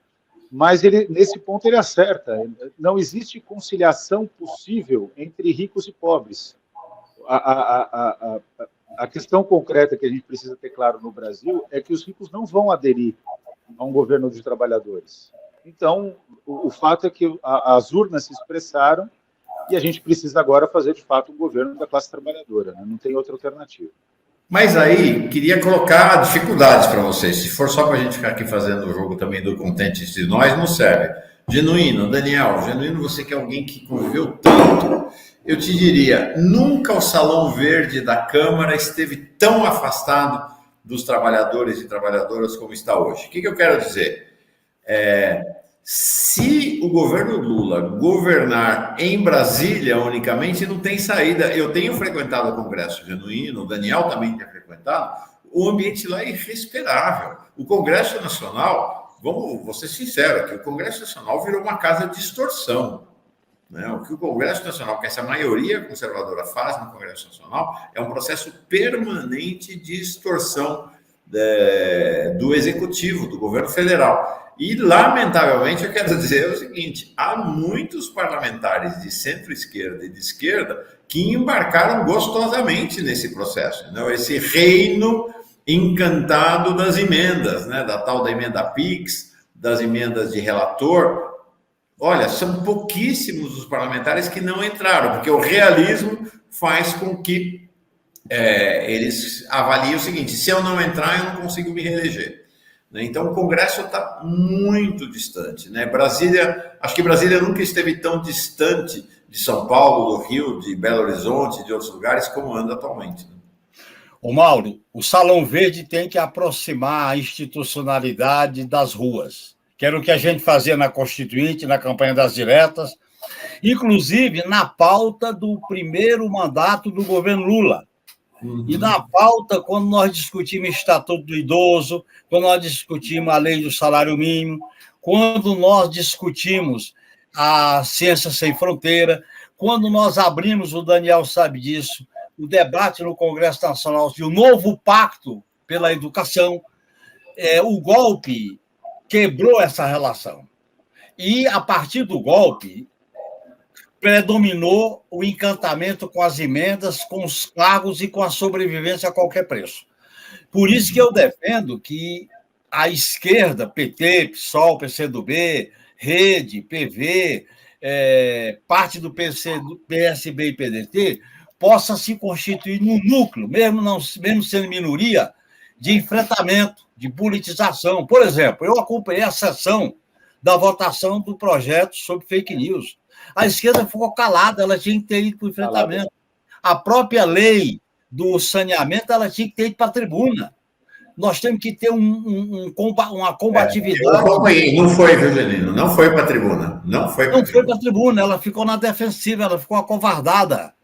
mas nesse ponto ele acerta. Não existe conciliação possível entre ricos e pobres. A questão concreta que a gente precisa ter claro no Brasil é que os ricos não vão aderir a um governo de trabalhadores. Então, o fato é que as urnas se expressaram e a gente precisa agora fazer, de fato, um governo da classe trabalhadora, né? Não tem outra alternativa. Mas aí, queria colocar dificuldades para vocês. Se for só para a gente ficar aqui fazendo o jogo também do contente de nós, não serve. Genuíno, Daniel, Genuíno, você que é alguém que conviveu tanto, eu te diria, nunca o Salão Verde da Câmara esteve tão afastado dos trabalhadores e trabalhadoras como está hoje. O que eu quero dizer? Se o governo Lula governar em Brasília unicamente, não tem saída. Eu tenho frequentado o Congresso Genuíno, o Daniel também tem frequentado, o ambiente lá é irrespirável. O Congresso Nacional, vou ser sincero aqui, o Congresso Nacional virou uma casa de extorsão. Né? O que o Congresso Nacional, que essa maioria conservadora faz no Congresso Nacional, é um processo permanente de extorsão do Executivo, do governo federal. E, lamentavelmente, eu quero dizer o seguinte, há muitos parlamentares de centro-esquerda e de esquerda que embarcaram gostosamente nesse processo, né? Esse reino encantado das emendas, né? Da tal da emenda PIX, das emendas de relator. Olha, são pouquíssimos os parlamentares que não entraram, porque o realismo faz com que eles avaliem o seguinte, se eu não entrar, eu não consigo me reeleger. Então, o Congresso está muito distante, né? Acho que Brasília nunca esteve tão distante de São Paulo, do Rio, de Belo Horizonte, de outros lugares, como anda atualmente. Né? Ô, Mauro, o Salão Verde tem que aproximar a institucionalidade das ruas, que era o que a gente fazia na Constituinte, na campanha das diretas, inclusive na pauta do primeiro mandato do governo Lula. E na pauta, quando nós discutimos Estatuto do Idoso, quando nós discutimos a lei do salário mínimo, quando nós discutimos a Ciência Sem Fronteira, quando nós abrimos, o Daniel sabe disso, o debate no Congresso Nacional de um novo pacto pela educação, o golpe quebrou essa relação. E, a partir do golpe, predominou o encantamento com as emendas, com os cargos e com a sobrevivência a qualquer preço. Por isso que eu defendo que a esquerda, PT, PSOL, PCdoB, Rede, PV, parte do PSB e PDT, possa se constituir num núcleo, mesmo sendo minoria, de enfrentamento, de politização. Por exemplo, eu acompanhei a sessão da votação do projeto sobre fake news. A esquerda ficou calada, ela tinha que ter ido para o enfrentamento. A própria lei do saneamento, ela tinha que ter ido para a tribuna. Nós temos que ter uma combatividade. Eu acompanhei, não foi, viu, Janino? Não foi para a tribuna. Não foi para a tribuna, ela ficou na defensiva, ela ficou acovardada.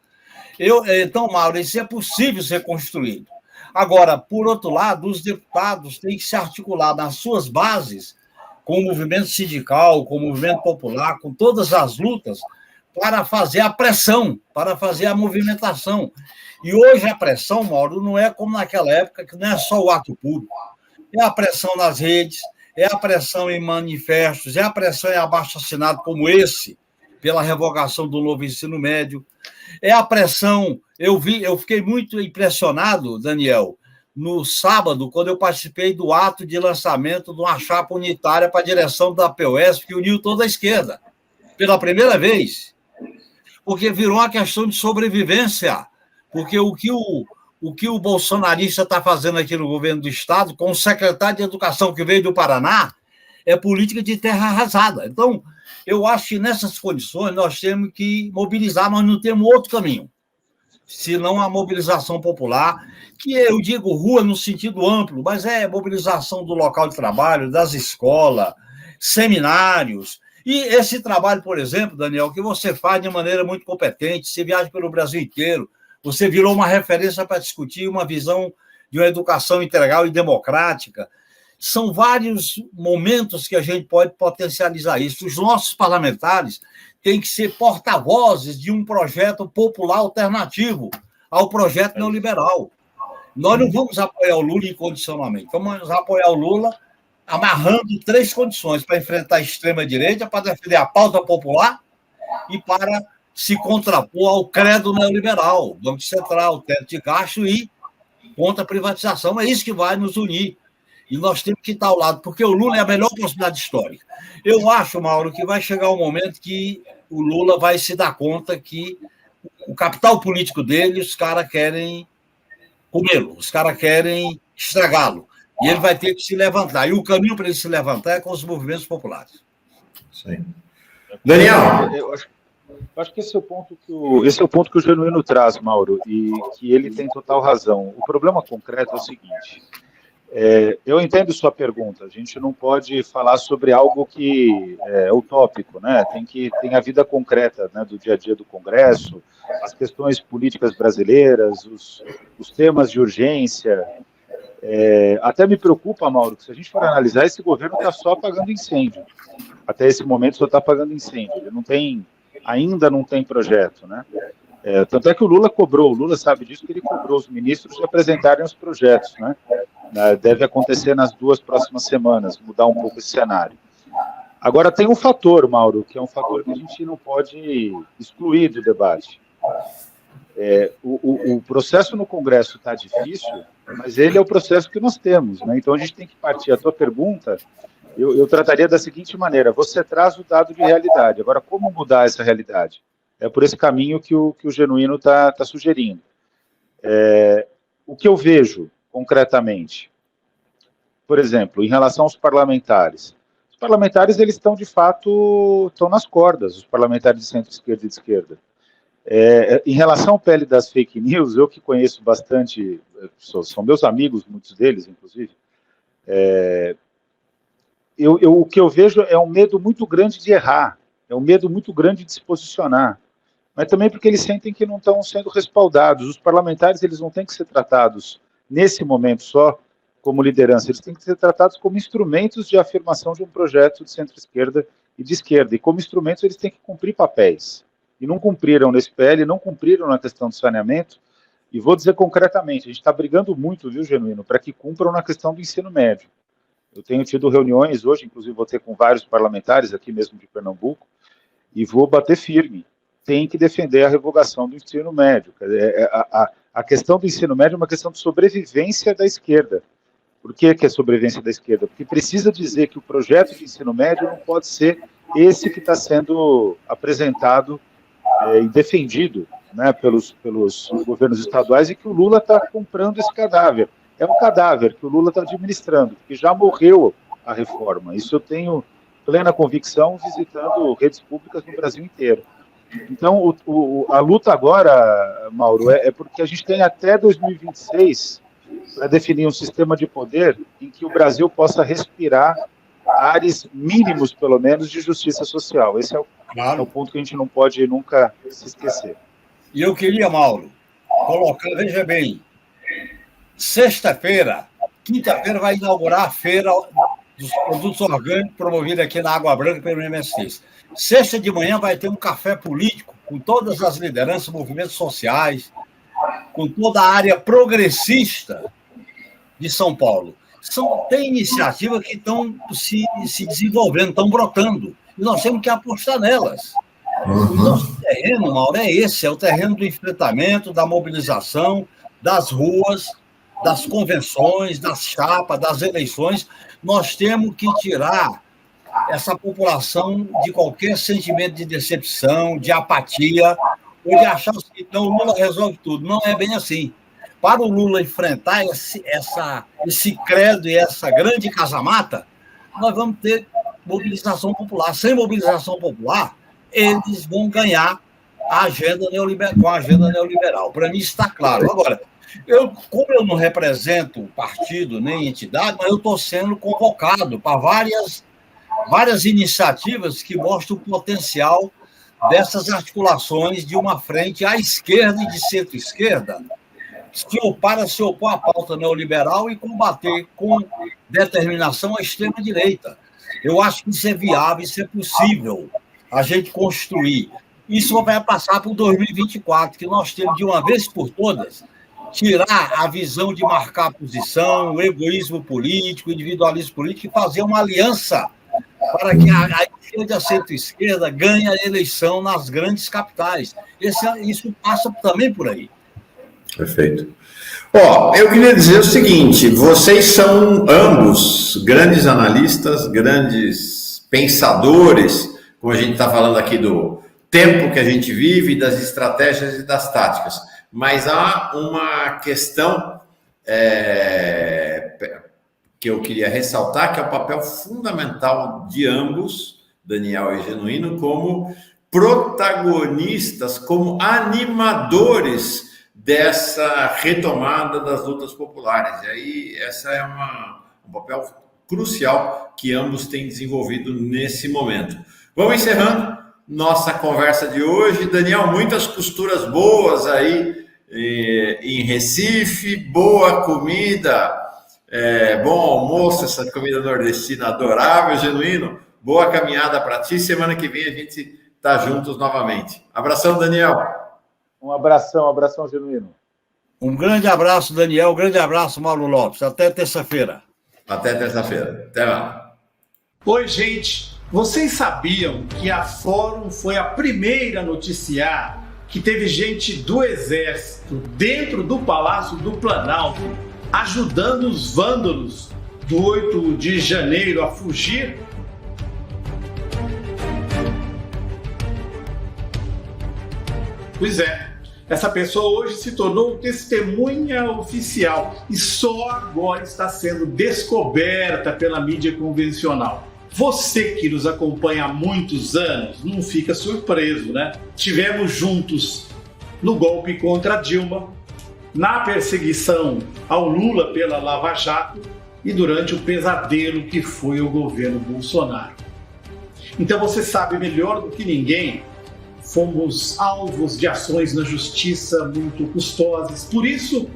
Então, Mauro, isso é possível ser construído. Agora, por outro lado, os deputados têm que se articular nas suas bases, com o movimento sindical, com o movimento popular, com todas as lutas, para fazer a pressão, para fazer a movimentação. E hoje a pressão, Mauro, não é como naquela época, que não é só o ato público. É a pressão nas redes, é a pressão em manifestos, é a pressão em abaixo-assinado como esse, pela revogação do novo ensino médio. É a pressão... Eu fiquei muito impressionado, Daniel, no sábado, quando eu participei do ato de lançamento de uma chapa unitária para a direção da POS, que uniu toda a esquerda, pela primeira vez, porque virou uma questão de sobrevivência, porque o que o bolsonarista está fazendo aqui no governo do Estado, com o secretário de Educação que veio do Paraná, é política de terra arrasada. Então, eu acho que nessas condições nós temos que mobilizar, nós não temos outro caminho, senão a mobilização popular, que eu digo rua no sentido amplo, mas é mobilização do local de trabalho, das escolas, seminários. E esse trabalho, por exemplo, Daniel, que você faz de maneira muito competente, você viaja pelo Brasil inteiro, você virou uma referência para discutir uma visão de uma educação integral e democrática. São vários momentos que a gente pode potencializar isso. Os nossos parlamentares têm que ser porta-vozes de um projeto popular alternativo ao projeto neoliberal. Nós não vamos apoiar o Lula incondicionalmente, vamos apoiar o Lula amarrando 3 condições para enfrentar a extrema-direita, para defender a pauta popular e para se contrapor ao credo neoliberal, Banco Central, teto de gasto e contra a privatização. É isso que vai nos unir. E nós temos que estar ao lado, porque o Lula é a melhor possibilidade histórica. Eu acho, Mauro, que vai chegar um momento que o Lula vai se dar conta que o capital político dele, os caras querem comê-lo, os caras querem estragá-lo. E ele vai ter que se levantar. E o caminho para ele se levantar é com os movimentos populares. Sim. Daniel? Eu acho que esse é o ponto que o Genuíno traz, Mauro, e que ele tem total razão. O problema concreto é o seguinte... eu entendo sua pergunta. A gente não pode falar sobre algo que é utópico, né? Tem a vida concreta, né, do dia a dia do Congresso, as questões políticas brasileiras, os temas de urgência. Até me preocupa, Mauro, que se a gente for analisar, esse governo está só apagando incêndio. Até esse momento só está apagando incêndio. Ele ainda não tem projeto, né? Tanto é que o Lula sabe disso, que ele cobrou os ministros de apresentarem os projetos, né? Deve acontecer nas 2 próximas semanas, mudar um pouco esse cenário. Agora, tem um fator, Mauro, que é um fator que a gente não pode excluir do debate. O processo no Congresso está difícil, mas ele é o processo que nós temos, né? Então, a gente tem que partir. A tua pergunta, eu trataria da seguinte maneira: você traz o dado de realidade. Agora, como mudar essa realidade? É por esse caminho que o Genuíno está sugerindo. O que eu vejo concretamente, por exemplo, em relação aos parlamentares. Os parlamentares, eles estão, de fato, nas cordas, os parlamentares de centro-esquerda e de esquerda. Em relação ao PL das fake news, eu que conheço bastante, são meus amigos, muitos deles, inclusive, o que eu vejo é um medo muito grande de errar, é um medo muito grande de se posicionar, mas também porque eles sentem que não estão sendo respaldados. Os parlamentares, eles não têm que ser tratados nesse momento só como liderança, eles têm que ser tratados como instrumentos de afirmação de um projeto de centro-esquerda e de esquerda, e como instrumentos eles têm que cumprir papéis, e não cumpriram nesse PL, não cumpriram na questão do saneamento, e vou dizer concretamente, a gente está brigando muito, viu, Genuíno, para que cumpram na questão do ensino médio. Eu tenho tido reuniões hoje, inclusive vou ter com vários parlamentares aqui mesmo de Pernambuco, e vou bater firme, tem que defender a revogação do ensino médio. A questão do ensino médio é uma questão de sobrevivência da esquerda. Por que é sobrevivência da esquerda? Porque precisa dizer que o projeto de ensino médio não pode ser esse que está sendo apresentado e defendido, né, pelos governos estaduais, e que o Lula está comprando esse cadáver. É um cadáver que o Lula está administrando, porque já morreu a reforma. Isso eu tenho plena convicção visitando redes públicas no Brasil inteiro. Então, a luta agora, Mauro, é porque a gente tem até 2026 para definir um sistema de poder em que o Brasil possa respirar ares mínimos, pelo menos, de justiça social. Esse é o ponto que a gente não pode nunca se esquecer. E eu queria, Mauro, colocar, veja bem, quinta-feira vai inaugurar a feira dos produtos orgânicos promovida aqui na Água Branca pelo MST. Sexta de manhã vai ter um café político com todas as lideranças, movimentos sociais, com toda a área progressista de São Paulo. Tem iniciativas que estão se desenvolvendo, estão brotando, e nós temos que apostar nelas. O nosso terreno, Mauro, é esse, é o terreno do enfrentamento, da mobilização, das ruas, das convenções, das chapas, das eleições. Nós temos que tirar essa população de qualquer sentimento de decepção, de apatia, ou de achar que o Lula resolve tudo. Não é bem assim. Para o Lula enfrentar esse credo e essa grande casa-mata, nós vamos ter mobilização popular. Sem mobilização popular, eles vão ganhar com a agenda neoliberal. Para mim está claro. Agora, como eu não represento partido nem entidade, mas eu estou sendo convocado para várias iniciativas que mostram o potencial dessas articulações de uma frente à esquerda e de centro-esquerda para se opor à pauta neoliberal e combater com determinação a extrema-direita. Eu acho que isso é viável, isso é possível a gente construir. Isso vai passar para o 2024, que nós temos, de uma vez por todas, tirar a visão de marcar posição, o egoísmo político, o individualismo político e fazer uma aliança para que a esquerda e a centro-esquerda ganhe a eleição nas grandes capitais. Isso passa também por aí. Perfeito. Eu queria dizer o seguinte, vocês são ambos grandes analistas, grandes pensadores, como a gente está falando aqui do tempo que a gente vive, das estratégias e das táticas. Mas há uma questão que eu queria ressaltar, que é o papel fundamental de ambos, Daniel e Genuíno, como protagonistas, como animadores dessa retomada das lutas populares. E aí, essa é um papel crucial que ambos têm desenvolvido nesse momento. Vamos encerrando nossa conversa de hoje. Daniel, muitas costuras boas aí em Recife, boa comida, bom almoço, essa comida nordestina adorável, Genuíno. Boa caminhada para ti. Semana que vem a gente está juntos novamente. Abração, Daniel. Um abração, Genuíno. Um grande abraço, Daniel. Um grande abraço, Mauro Lopes. Até terça-feira. Até terça-feira. Até lá. Oi, gente. Vocês sabiam que a Fórum foi a primeira a noticiar que teve gente do Exército dentro do Palácio do Planalto ajudando os vândalos do 8 de janeiro a fugir? Pois é, essa pessoa hoje se tornou testemunha oficial e só agora está sendo descoberta pela mídia convencional. Você que nos acompanha há muitos anos não fica surpreso, né? Estivemos juntos no golpe contra Dilma, na perseguição ao Lula pela Lava Jato e durante o pesadelo que foi o governo Bolsonaro. Então você sabe melhor do que ninguém, fomos alvos de ações na justiça muito custosas. Por isso,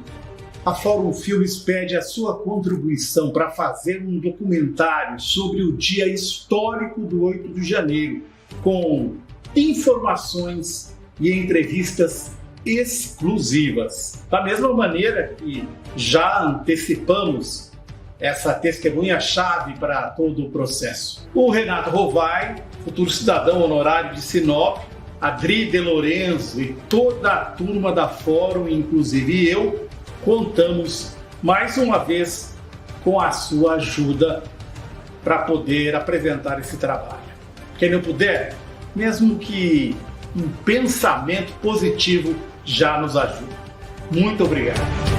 a Fórum Filmes pede a sua contribuição para fazer um documentário sobre o dia histórico do 8 de janeiro, com informações e entrevistas exclusivas. Da mesma maneira que já antecipamos essa testemunha-chave para todo o processo. O Renato Rovai, futuro cidadão honorário de Sinop, Adri De Lorenzo e toda a turma da Fórum, inclusive eu, contamos mais uma vez com a sua ajuda para poder apresentar esse trabalho. Quem não puder, mesmo que um pensamento positivo já nos ajuda. Muito obrigado.